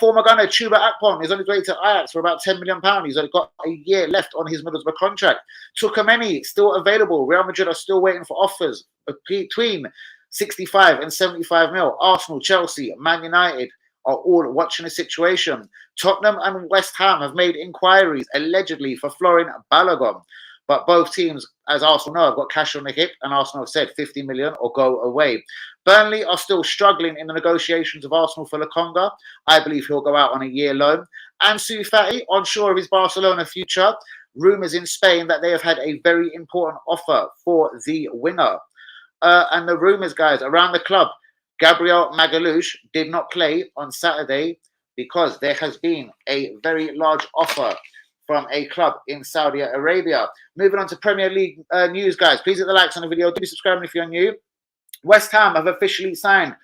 [SPEAKER 1] Former gunner Chuba Akpom is on his way to Ajax for about 10 million pounds. He's only got a year left on his Middlesbrough contract. Tukameni still available. Real Madrid are still waiting for offers between 65 and 75 mil. Arsenal, Chelsea, Man United are all watching the situation. Tottenham and West Ham have made inquiries, allegedly, for Florin Balogun. But both teams, as Arsenal know, have got cash on the hip, and Arsenal have said 50 million or go away. Burnley are still struggling in the negotiations of Arsenal for Lokonga. I believe he'll go out on a year loan. Ansu Fati, unsure of his Barcelona future. Rumours in Spain that they have had a very important offer for the winger. And the rumours, guys, around the club, Gabriel Magalhaes did not play on Saturday because there has been a very large offer from a club in Saudi Arabia. Moving on to Premier League news, guys. Please hit the likes on the video. Do be subscribing if you're new. West Ham have officially signed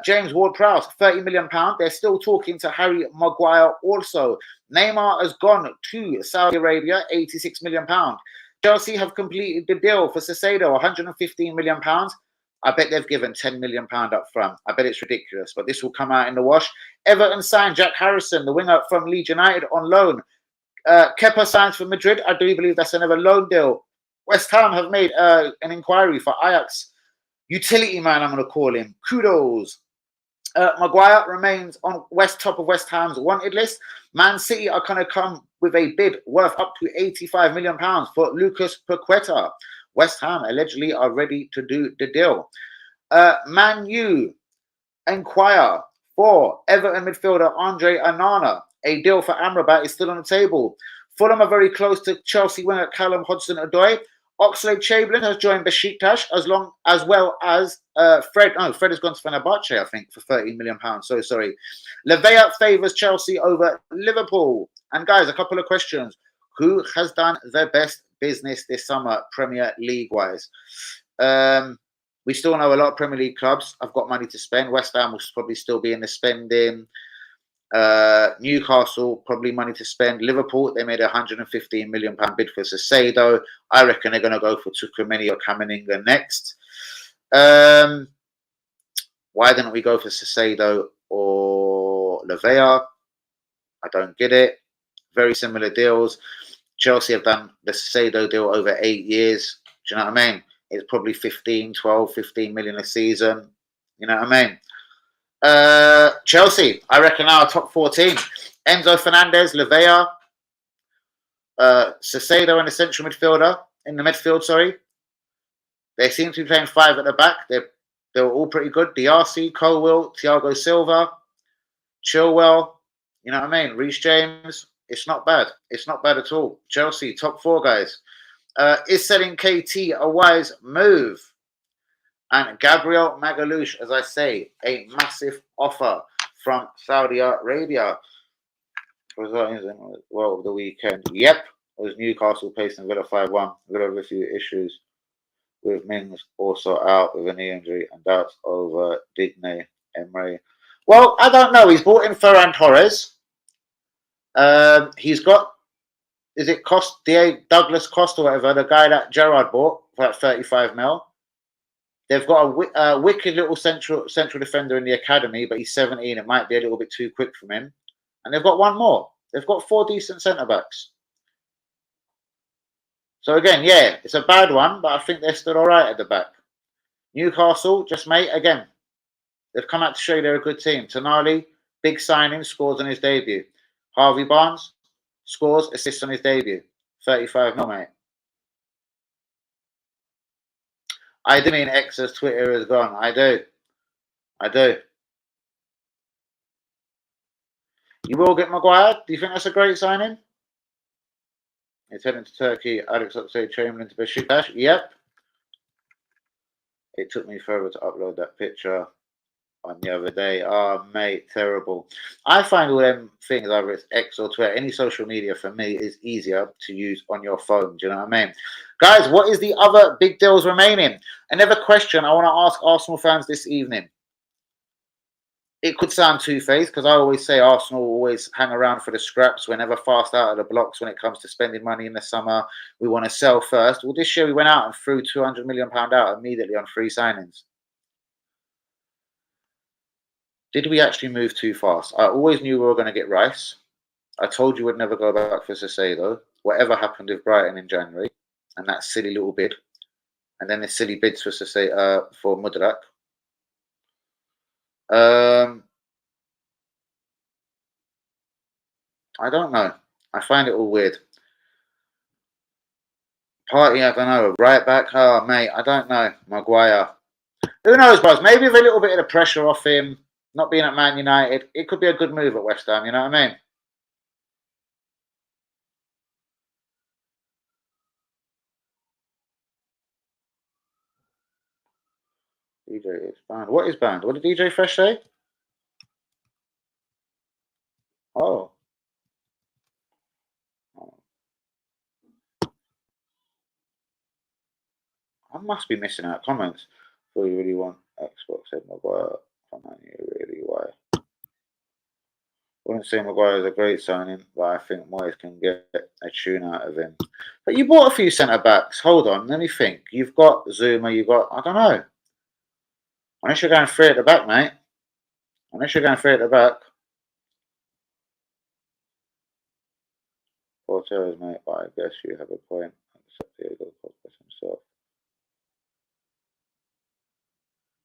[SPEAKER 1] James Ward-Prowse, £30 million. They're still talking to Harry Maguire also. Neymar has gone to Saudi Arabia, £86 million. Chelsea have completed the deal for Caicedo, £115 million. I bet they've given £10 million up front. I bet it's ridiculous, but this will come out in the wash. Everton signed Jack Harrison, the winger from Leeds United, on loan. Kepa signs for Madrid. I do believe that's another loan deal. West Ham have made an inquiry for Ajax. Utility man, I'm going to call him. Kudos. Maguire remains on top of West Ham's wanted list. Man City are going to come with a bid worth up to £85 million for Lucas Paqueta. West Ham allegedly are ready to do the deal. Man U inquire for Everton midfielder Andre Onana. A deal for Amrabat is still on the table. Fulham are very close to Chelsea winger Callum Hudson-Odoi. Oxlade-Chamberlain has joined Besiktas as well as Fred. No, Fred has gone to Fenerbahce, I think, for £13 million. So sorry. Lavea favours Chelsea over Liverpool. And guys, a couple of questions. who has done the best business this summer, Premier League wise? We still know a lot of Premier League clubs have got money to spend. West Ham will probably still be in the spending. Newcastle, probably money to spend. Liverpool, they made a £115 million bid for Saicedo. I reckon they're going to go for Tukumeni or Kamaninga next. Why didn't we go for Saicedo or Lavea? I don't get it. Very similar deals. Chelsea have done the Saicedo deal over 8 years. Do you know what I mean? It's probably 15 million a season. You know what I mean? Chelsea, I reckon our top 14. Enzo Fernandez, Lavea, Saicedo and the central midfielder, in the midfield, sorry. They seem to be playing 5 at the back. They were all pretty good. DRC, Colwill, Thiago Silva, Chilwell, you know what I mean? Reece James. It's not bad. It's not bad at all. Chelsea, top 4 guys. Is selling KT a wise move? And Gabriel Magalhaes, as I say, a massive offer from Saudi Arabia. Well, of the weekend. Yep, it was Newcastle facing Villa 5-1. Villa have a few issues with Mings also out with a knee injury and doubts over Digne Emery. Well, I don't know. He's brought in Ferran Torres. He's got, is it Douglas Costa or whatever, the guy that Gerrard bought for like 35 mil. They've got a wicked little central defender in the academy, but he's 17. It might be a little bit too quick from him. And they've got one more. They've got 4 decent centre-backs. So again, yeah, it's a bad one, but I think they're still all right at the back. Newcastle, just mate, again, they've come out to show you they're a good team. Tonali, big signing, scores on his debut. Harvey Barnes scores, assists on his debut. 35 mil, mate. I do mean X's Twitter is gone. I do. You will get Maguire. Do you think that's a great signing? He's heading to Turkey. Alex Oxlade-Chamberlain to Besiktas. Yep. It took me forever to upload that picture on the other day. Oh, mate, terrible. I find all them things, either it's X or Twitter, any social media for me is easier to use on your phone. Do you know what I mean? Guys, what is the other big deals remaining? Another question I want to ask Arsenal fans this evening. It could sound two-faced because I always say Arsenal always hang around for the scraps. We're never fast out of the blocks when it comes to spending money in the summer. We want to sell first. Well, this year we went out and threw £200 million out immediately on 3 signings. Did we actually move too fast? I always knew we were going to get Rice. I told you we'd never go back for Saicedo. Whatever happened with Brighton in January and that silly little bid. And then the silly bids for Mudrak. I don't know. I find it all weird. Party, I don't know. Right back, oh mate, I don't know. Maguire. Who knows, bros? Maybe with a little bit of the pressure off him, not being at Man United, it could be a good move at West Ham, you know what I mean? DJ is banned. What is banned? What did DJ Fresh say? Oh. I must be missing out comments. So you really want Xbox said Maguire. Really, why? Wouldn't say Maguire is a great signing, but I think Moyes can get a tune out of him. But you bought a few centre backs. Hold on, let me think. You've got Zuma. You've got, I don't know. Unless you're going 3 at the back, mate. Unless you're going 3 at the back. Porteros, mate, but I guess you have a point. Except Diego Costa himself.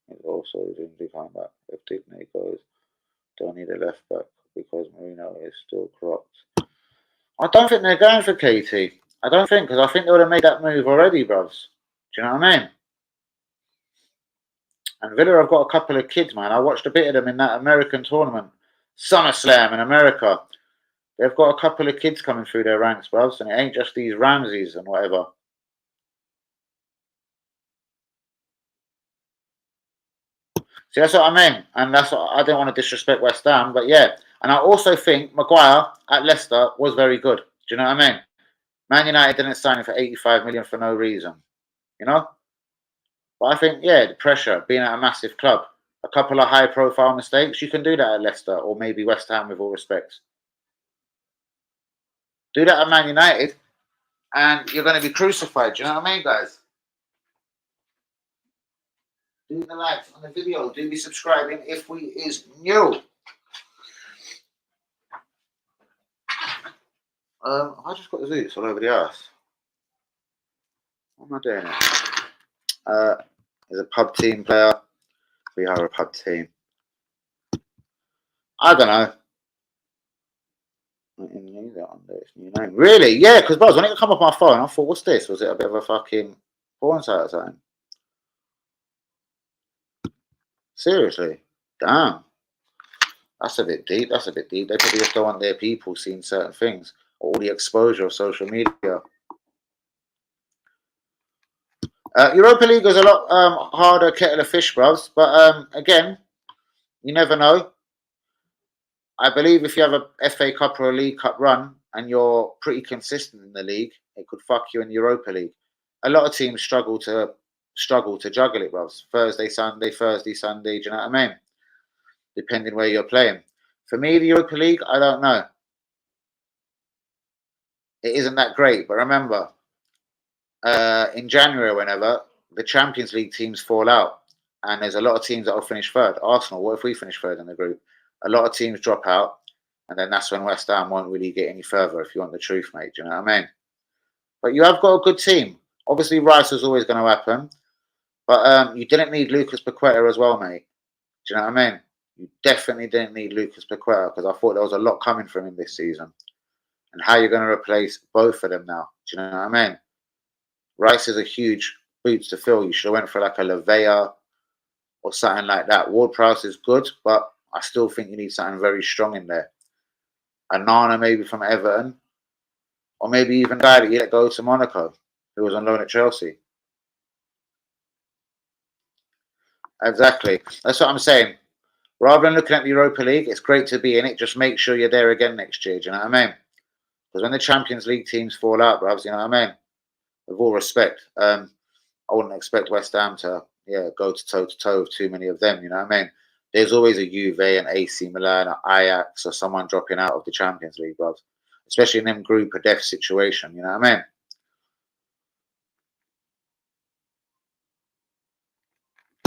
[SPEAKER 1] He's also reasonably coming back. If Digne goes, don't need a left back because Marino is still cropped. I don't think they're going for KT. I don't think, because I think they would have made that move already, bruvs. Do you know what I mean? And Villa have got a couple of kids, man. I watched a bit of them in that American tournament. SummerSlam in America. They've got a couple of kids coming through their ranks, bruvs, and it ain't just these Ramses and whatever. See, that's what I mean. And that's what, I don't want to disrespect West Ham, but yeah. And I also think Maguire at Leicester was very good. Do you know what I mean? Man United didn't sign him for 85 million for no reason, you know. But I think, yeah, the pressure, being at a massive club, a couple of high-profile mistakes, you can do that at Leicester or maybe West Ham, with all respect. Do that at Man United, and you're going to be crucified. Do you know what I mean, guys? Do the likes on the video. Do be subscribing if we is new. I just got the zoots all over the ass. What am I doing here? Is a pub team player. We are a pub team. I don't know. New name. Really? Yeah, because when it come up on my phone, I thought, what's this? Was it a bit of a fucking porn site or something? Seriously? Damn. That's a bit deep. That's a bit deep. They probably just don't want their people seeing certain things. All the exposure of social media. Europa League is a lot harder kettle of fish, bros. But again, you never know. I believe if you have a FA Cup or a League Cup run and you're pretty consistent in the league, it could fuck you in Europa League. A lot of teams struggle to juggle it, bros. Thursday, Sunday, Thursday, Sunday. Do you know what I mean? Depending where you're playing. For me, the Europa League, I don't know. It isn't that great. But remember, in January, whenever the Champions League teams fall out, and there's a lot of teams that will finish third. Arsenal, what if we finish third in the group? A lot of teams drop out, and then that's when West Ham won't really get any further, if you want the truth, mate. Do you know what I mean? But you have got a good team. Obviously, Rice is always going to happen, but you didn't need Lucas Paqueta as well, mate. Do you know what I mean? You definitely didn't need Lucas Paqueta, because I thought there was a lot coming from him this season. And how you're going to replace both of them now? Do you know what I mean? Rice is a huge boots to fill. You should have went for like a Lavea or something like that. Ward-Prowse is good, but I still think you need something very strong in there. A Nana maybe from Everton, or maybe even a guy that you let go to Monaco, who was on loan at Chelsea. Exactly. That's what I'm saying. Rather than looking at the Europa League, it's great to be in it. Just make sure you're there again next year. Do you know what I mean? Because when the Champions League teams fall out, bros, you know what I mean? With all respect, I wouldn't expect West Ham to, go toe to toe with too many of them. You know what I mean? There's always a Juve, an AC Milan, an Ajax, or someone dropping out of the Champions League, bros. Especially in them group of death situation. You know what I mean?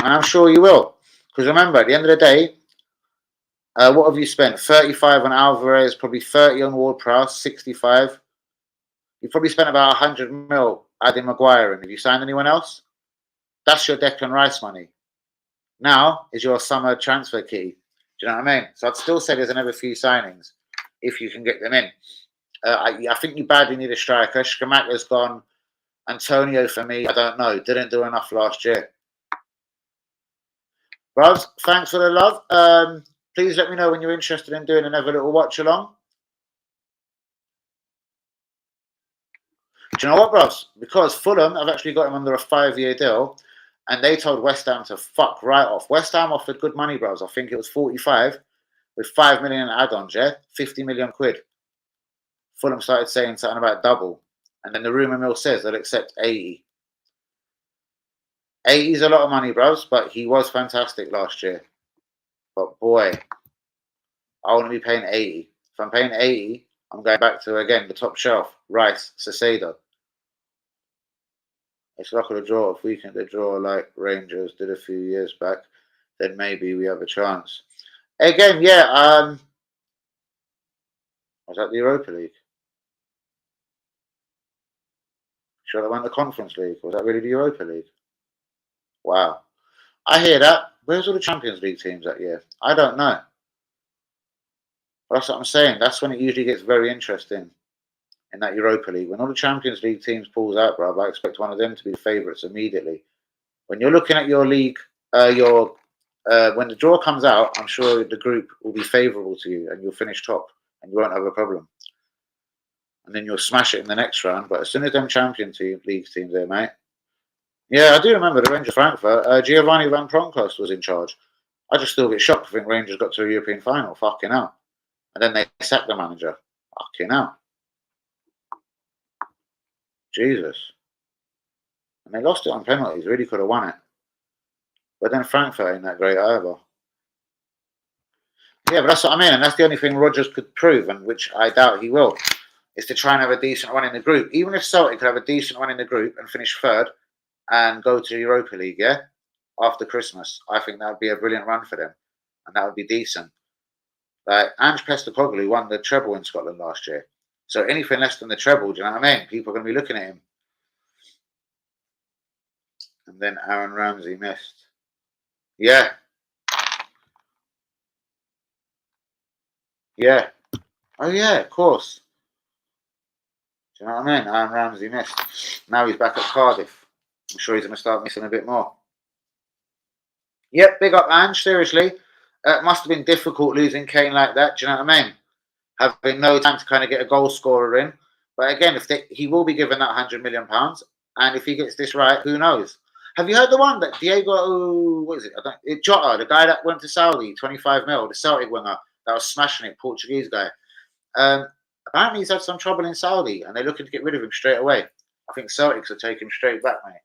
[SPEAKER 1] And I'm sure you will. Because remember, at the end of the day, what have you spent? 35 on Alvarez, probably 30 on Ward-Prowse, 65. You've probably spent about 100 mil adding Maguire in. Have you signed anyone else? That's your Declan Rice money. Now is your summer transfer key. Do you know what I mean? So I'd still say there's another few signings if you can get them in. I think you badly need a striker. Skamaka's gone. Antonio, for me, I don't know. Didn't do enough last year. Bros, thanks for the love. Please let me know when you're interested in doing another little watch along. Do you know what, bros? Because Fulham have actually got him under a 5-year deal, and they told West Ham to fuck right off. West Ham offered good money, bros. I think it was 45 with 5 million add-ons, 50 million quid. Fulham started saying something about double, and then the rumour mill says they'll accept 80. 80 is a lot of money, bros, but he was fantastic last year. But boy, I want to be paying 80. If I'm paying 80, I'm going back to, again, the top shelf. Rice, Caicedo. It's luck of the draw. If we can draw like Rangers did a few years back, then maybe we have a chance. Again, was that the Europa League? Should I won the Conference League? Was that really the Europa League? Wow. I hear that. Where's all the Champions League teams that year? I don't know. But that's what I'm saying. That's when it usually gets very interesting in that Europa League. When all the Champions League teams pulls out, bro, I expect one of them to be the favourites immediately. When you're looking at your league, when the draw comes out, I'm sure the group will be favourable to you and you'll finish top and you won't have a problem. And then you'll smash it in the next round. But as soon as them Champions League teams there, mate. Yeah, I do remember the Rangers Frankfurt. Giovanni Van Bronckhorst was in charge. I just still get shocked to think Rangers got to a European final. Fucking hell. And then they sacked the manager. Fucking hell. Jesus. And they lost it on penalties. Really could have won it. But then Frankfurt ain't that great either. Yeah, but that's what I mean. And that's the only thing Rodgers could prove, and which I doubt he will, is to try and have a decent run in the group. Even if Celtic could have a decent run in the group and finish third and go to the Europa League, yeah, after Christmas, I think that would be a brilliant run for them. And that would be decent. Like, Ange Postecoglou won the treble in Scotland last year. So anything less than the treble, do you know what I mean? People are going to be looking at him. And then Aaron Ramsey missed. Yeah. Yeah. Oh, yeah, of course. Do you know what I mean? Aaron Ramsey missed. Now he's back at Cardiff. I'm sure he's going to start missing a bit more. Yep, big up Ange, seriously. It must have been difficult losing Kane like that, do you know what I mean? Having no time to kind of get a goal scorer in. But again, he will be given that £100 million, and if he gets this right, who knows? Have you heard the one that Diego, what is it? Jota, the guy that went to Saudi, 25 mil, the Celtic winger that was smashing it, Portuguese guy. Apparently he's had some trouble in Saudi, and they're looking to get rid of him straight away. I think Celtics will take him straight back, mate.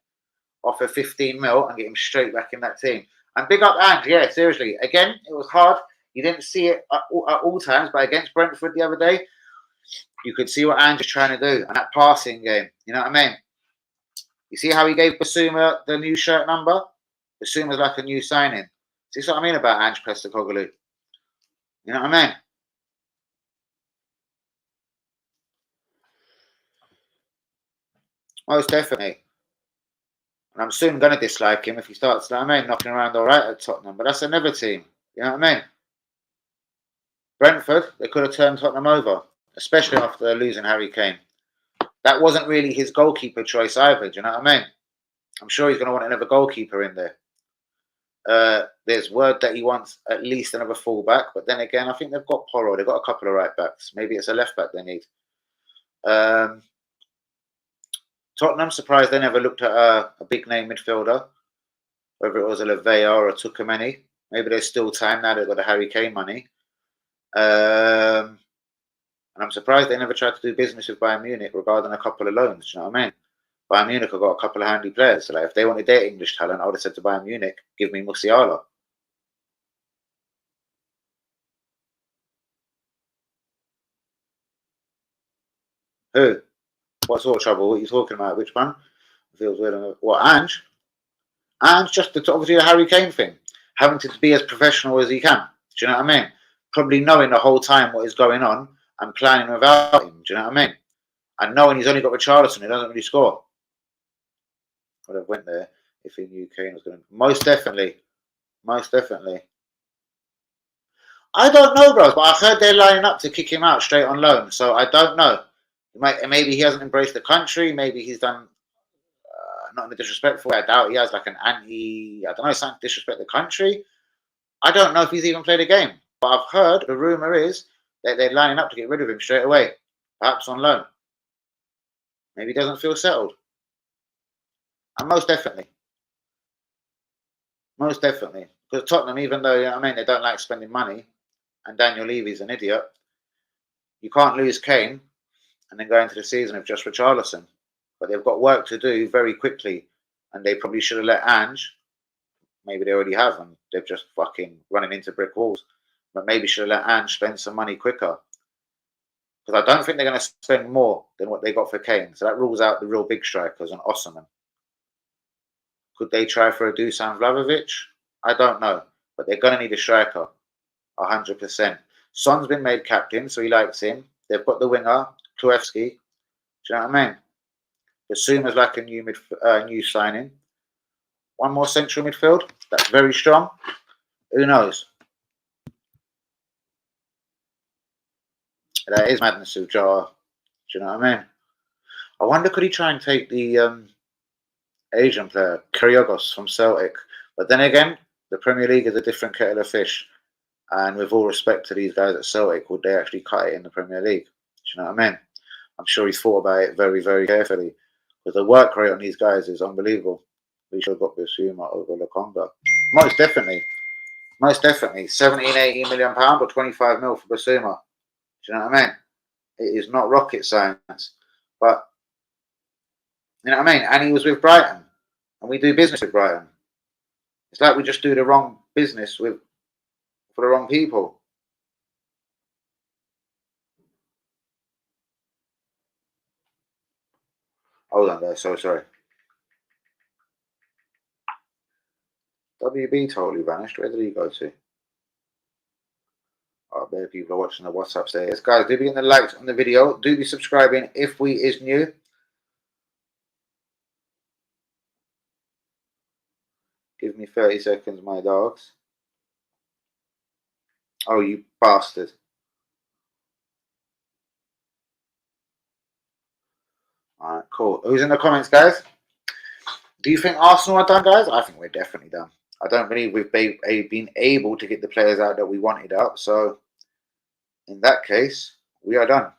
[SPEAKER 1] Offer 15 mil and get him straight back in that team. And big up Ange, yeah, seriously. Again, it was hard. You didn't see it at all times, but against Brentford the other day, you could see what Ange is trying to do. And that passing game, you know what I mean? You see how he gave Basuma the new shirt number? Basuma's like a new signing. See what I mean about Ange Postecoglou? You know what I mean? Most definitely. And I'm soon going to dislike him if he starts, you know what I mean, knocking around all right at Tottenham. But that's another team. You know what I mean? Brentford, they could have turned Tottenham over, especially after losing Harry Kane. That wasn't really his goalkeeper choice either, do you know what I mean? I'm sure he's going to want another goalkeeper in there. There's word that he wants at least another fullback, but then again, I think they've got Porro. They've got a couple of right backs. Maybe it's a left back they need. Tottenham, surprised they never looked at a big name midfielder, whether it was a Lavea or a Tukameni. Maybe there's still time now they've got the Harry Kane money. And I'm surprised they never tried to do business with Bayern Munich regarding a couple of loans. Do you know what I mean? Bayern Munich have got a couple of handy players. So like, if they wanted their English talent, I would have said to Bayern Munich, give me Musiala. Who? What sort of trouble? What are you talking about? Which one? Feels weird. What, Ange? Ange, just obviously the Harry Kane thing. Having to be as professional as he can. Do you know what I mean? Probably knowing the whole time what is going on and planning without him. Do you know what I mean? And knowing he's only got Richarlison, he doesn't really score. Would have went there if he knew Kane was going to. Most definitely. Most definitely. I don't know, bro, but I've heard they're lining up to kick him out straight on loan. So I don't know. Maybe he hasn't embraced the country. Maybe he's done not in a disrespectful way. I doubt he has like an I don't know, something to disrespect the country. I don't know if he's even played a game. But I've heard, the rumour is that they're lining up to get rid of him straight away. Perhaps on loan. Maybe he doesn't feel settled. And most definitely. Most definitely. Because Tottenham, even though, you know what I mean, they don't like spending money, and Daniel Levy's an idiot, you can't lose Kane and then go into the season with just Richarlison. But they've got work to do very quickly, and they probably should have let Ange, maybe they already have, and they've just fucking running into brick walls, but maybe should have let Ange spend some money quicker. Because I don't think they're going to spend more than what they got for Kane. So that rules out the real big strikers and Osimhen. Could they try for a Dusan Vlahovic? I don't know. But they're going to need a striker. 100%. Son's been made captain, so he likes him. They've got the winger, Kluevski. Do you know what I mean? Basuma's like a new signing. One more central midfield. That's very strong. Who knows? That is madness of Jara. Do you know what I mean? I wonder, could he try and take the Asian player, Kyrgios from Celtic? But then again, the Premier League is a different kettle of fish. And with all respect to these guys at Celtic, would they actually cut it in the Premier League? Do you know what I mean? I'm sure he's thought about it very, very carefully. Because the work rate on these guys is unbelievable. We should have got Bissouma over Lokonga. Most definitely. Most definitely. 17, 18 million pounds or 25 mil for Bissouma. Do you know what I mean? It is not rocket science. But You know what I mean? And he was with Brighton, and we do business with Brighton. It's like we just do the wrong business for the wrong people. Hold on, guys. So sorry. WB totally vanished. Where did he go to? Oh, there people are watching the WhatsApp stairs. Guys, do be getting the likes on the video. Do be subscribing if we is new. Give me 30 seconds, my dogs. Oh, you bastard. Alright, cool. Who's in the comments, guys? Do you think Arsenal are done, guys? I think we're definitely done. I don't believe we've been able to get the players out that we wanted out. So, in that case, we are done.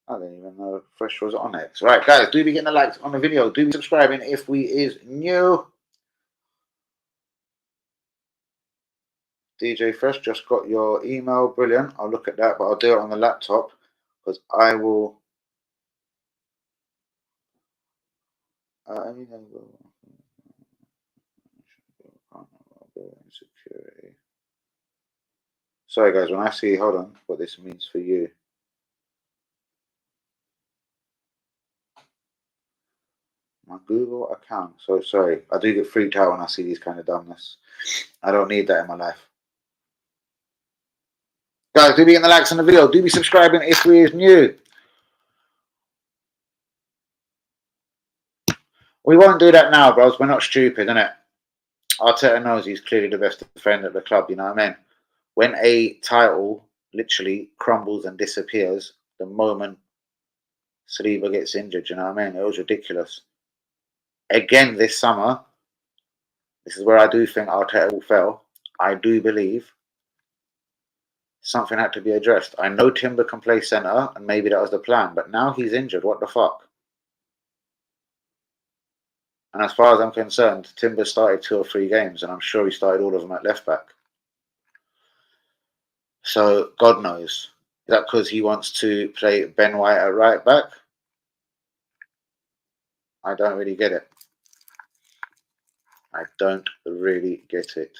[SPEAKER 1] I didn't even know Fresh was on X. Right, guys, do be getting the likes on the video. Do be subscribing if we is new. DJ Fresh, just got your email. Brilliant. I'll look at that, but I'll do it on the laptop because I will. Security. Sorry, guys, when I see, hold on, what this means for you. My Google account. So sorry, I do get freaked out when I see these kind of dumbness. I don't need that in my life. Guys, do be getting the likes on the video. Do be subscribing if we is new. We won't do that now, bros. We're not stupid, innit? Arteta knows he's clearly the best defender at the club, you know what I mean? When a title literally crumbles and disappears the moment Saliba gets injured, you know what I mean? It was ridiculous. Again, this summer, this is where I do think Arteta will fail. I do believe something had to be addressed. I know Timber can play centre, and maybe that was the plan, but now he's injured. What the fuck? And as far as I'm concerned, Timber started 2 or 3 games, and I'm sure he started all of them at left back. So, God knows. Is that because he wants to play Ben White at right back? I don't really get it. I don't really get it.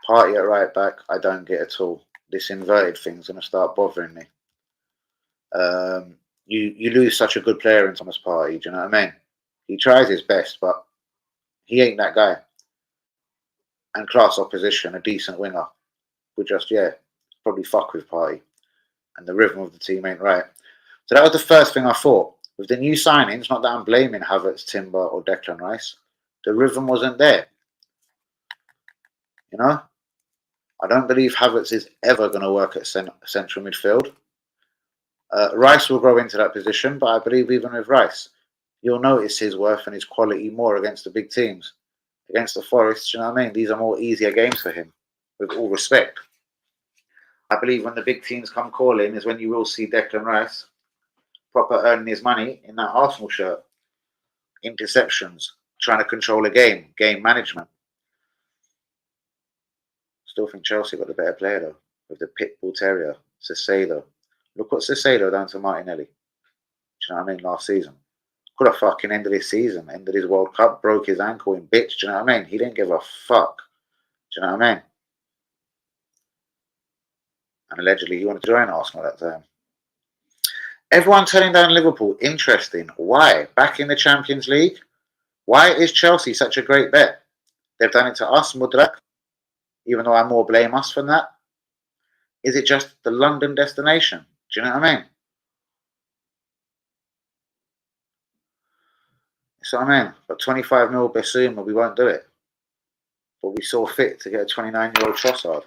[SPEAKER 1] Party at right back, I don't get at all. This inverted thing's going to start bothering me. You lose such a good player in Thomas Partey, do you know what I mean? He tries his best, but he ain't that guy. And class opposition, a decent winger, would just, probably fuck with Partey. And the rhythm of the team ain't right. So that was the first thing I thought. With the new signings, not that I'm blaming Havertz, Timber, or Declan Rice, the rhythm wasn't there. You know? I don't believe Havertz is ever going to work at central midfield. Rice will grow into that position, but I believe even with Rice, you'll notice his worth and his quality more against the big teams. Against the Forest, you know what I mean? These are more easier games for him, with all respect. I believe when the big teams come calling is when you will see Declan Rice proper earning his money in that Arsenal shirt. Interceptions, trying to control a game management. Still think Chelsea got the better player though, with the Pitbull Terrier, Caicedo. Look what Caicedo done to Martinelli. Do you know what I mean? Last season. Could have fucking ended his season, ended his World Cup, broke his ankle in bits. Do you know what I mean? He didn't give a fuck. Do you know what I mean? And allegedly he wanted to join Arsenal at that time. Everyone turning down Liverpool. Interesting. Why? Back in the Champions League? Why is Chelsea such a great bet? They've done it to us, Mudrak, even though I more blame us for that. Is it just the London destination? Do you know what I mean? So I mean, but 25 mil Basuma, we won't do it. But we saw fit to get a 29-year-old Trossard,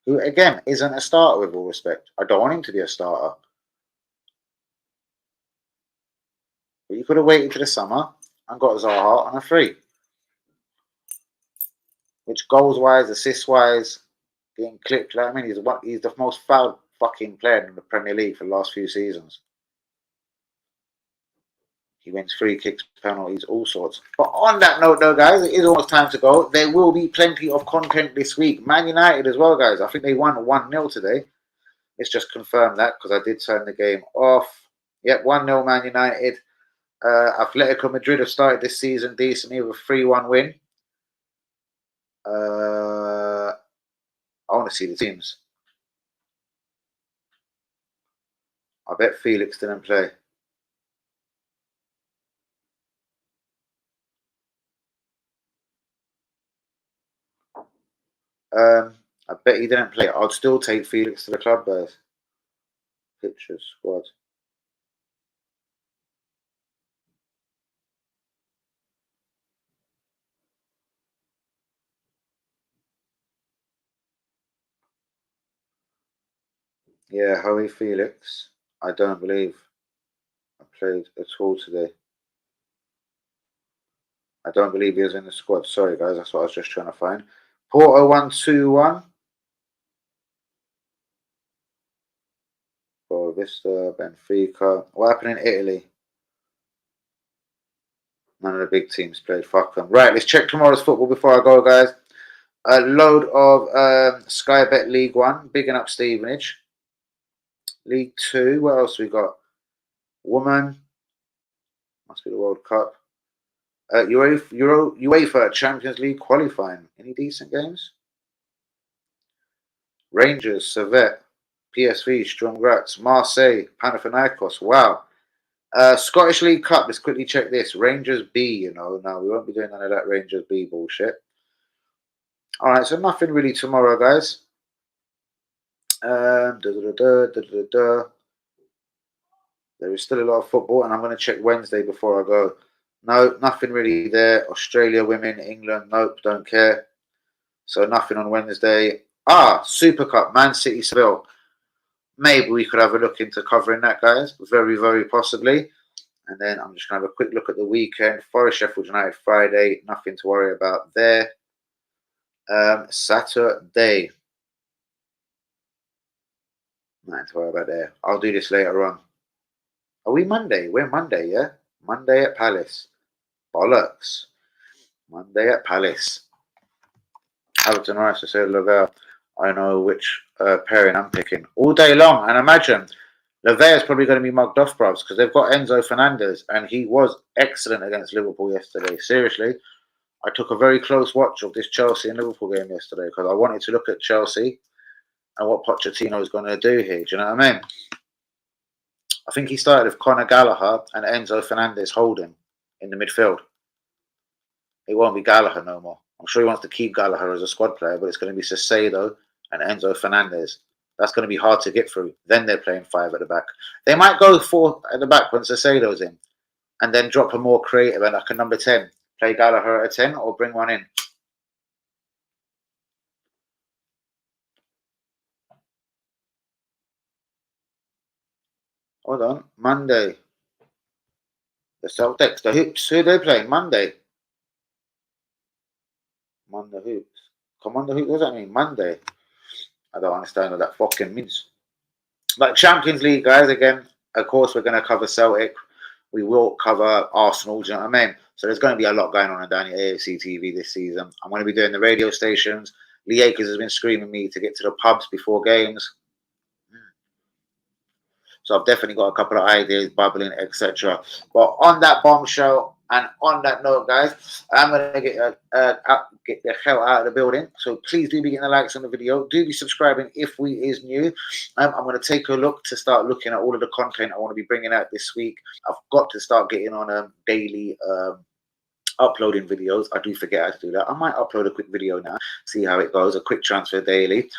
[SPEAKER 1] who again isn't a starter with all respect. I don't want him to be a starter. But you could have waited to the summer and got Zaha on a free. Which goals-wise, assist-wise, getting clipped. I mean, he's the most fouled fucking player in the Premier League for the last few seasons. He wins free kicks, penalties, all sorts. But on that note, though, guys, it is almost time to go. There will be plenty of content this week. Man United as well, guys. I think they won 1-0 today. Let's just confirm that because I did turn the game off. Yep, 1-0 Man United. Atletico Madrid have started this season decently with a 3-1 win. I want to see the teams. I bet Felix didn't play. I bet he didn't play. I'd still take Felix to the club, guys. Pictures, squad. Yeah, Joey Felix. I don't believe I played at all today. I don't believe he was in the squad. Sorry, guys. That's what I was just trying to find. Porto 1-2-1. Vista, Benfica. What happened in Italy? None of the big teams played. Fuck them. Right, let's check tomorrow's football before I go, guys. A load of Sky Bet League 1. Bigging up Stevenage. League 2. What else we got? Woman. Must be the World Cup. UEFA Champions League qualifying. Any decent games? Rangers, Servette, PSV, Sturm Graz, Marseille, Panathinaikos. Wow. Scottish League Cup. Let's quickly check this. Rangers B, you know. No, we won't be doing none of that Rangers B bullshit. All right, so nothing really tomorrow, guys. There is still a lot of football, and I'm going to check Wednesday before I go. No, nothing really there. Australia, women, England, nope, don't care. So nothing on Wednesday. Super Cup, Man City, Seville. Maybe we could have a look into covering that, guys. Very, very possibly. And then I'm just going to have a quick look at the weekend. Forest, Sheffield United, Friday. Nothing to worry about there. Saturday. Nothing to worry about there. I'll do this later on. Are we Monday? We're Monday, yeah? Monday at Palace. Bollocks. Monday at Palace. Everton Rice, I said Lavelle. I know which pairing I'm picking. All day long. And imagine, Lavelle is probably going to be mugged off, bros, because they've got Enzo Fernandez, and he was excellent against Liverpool yesterday. Seriously. I took a very close watch of this Chelsea and Liverpool game yesterday because I wanted to look at Chelsea and what Pochettino is going to do here. Do you know what I mean? I think he started with Conor Gallagher and Enzo Fernandez holding in the midfield. It won't be Gallagher no more. I'm sure he wants to keep Gallagher as a squad player, but it's going to be Saicedo and Enzo Fernandez. That's going to be hard to get through. Then they're playing 5 at the back. They might go 4 at the back when Saicedo's in and then drop a more creative and like a number 10. Play Gallagher at a 10 or bring one in. Hold on. Monday. The Celtics. The Hoops. Who are they playing? Monday. Monday Hoops. Come on, the Hoops. What does that mean? Monday. I don't understand what that fucking means. But Champions League, guys, again, of course, we're going to cover Celtic. We will cover Arsenal. Do you know what I mean? So there's going to be a lot going on Danny AFC TV this season. I'm going to be doing the radio stations. Lee Akers has been screaming me to get to the pubs before games. So I've definitely got a couple of ideas bubbling, etc. But on that bombshell and on that note, guys, I'm going to get the hell out of the building. So please do be getting the likes on the video. Do be subscribing if we is new. I'm going to take a look to start looking at all of the content I want to be bringing out this week. I've got to start getting on daily uploading videos. I do forget how to do that. I might upload a quick video now, see how it goes, a quick transfer daily.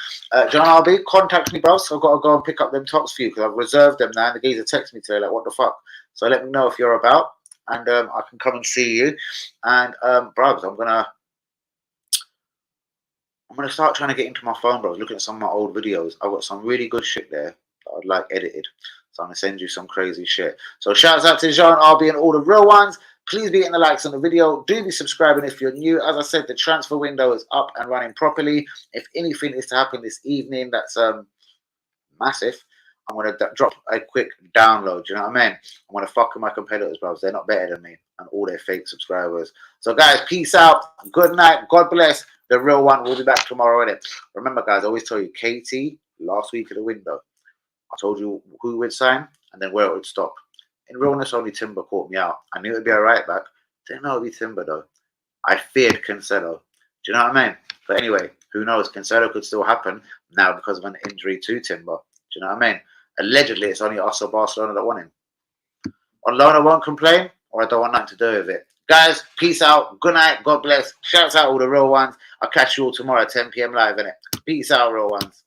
[SPEAKER 1] John RB, contact me, bros. I've got to go and pick up them tops for you because I've reserved them now. And the geezer texted me today, like, what the fuck? So let me know if you're about, and I can come and see you. And bros, I'm gonna start trying to get into my phone, bros. Looking at some of my old videos. I've got some really good shit there that I'd like edited. So I'm gonna send you some crazy shit. So shouts out to John RB and all the real ones. Please be getting the likes on the video. Do be subscribing if you're new. As I said, the transfer window is up and running properly. If anything is to happen this evening, that's massive. I'm going to drop a quick download. You know what I mean? I'm going to fuck with my competitors, bros. They're not better than me and all their fake subscribers. So, guys, peace out. Good night. God bless. The real one will be back tomorrow, innit? Remember, guys, I always tell you, KT, last week at the window, I told you who would sign and then where it would stop. In realness, only Timber caught me out. I knew it would be a right back. Didn't know it would be Timber, though. I feared Cancelo. Do you know what I mean? But anyway, who knows? Cancelo could still happen now because of an injury to Timber. Do you know what I mean? Allegedly, it's only us or Barcelona that want him. On loan, I won't complain, or I don't want nothing to do with it. Guys, peace out. Good night. God bless. Shouts out all the real ones. I'll catch you all tomorrow at 10 p.m. live, innit? Peace out, real ones.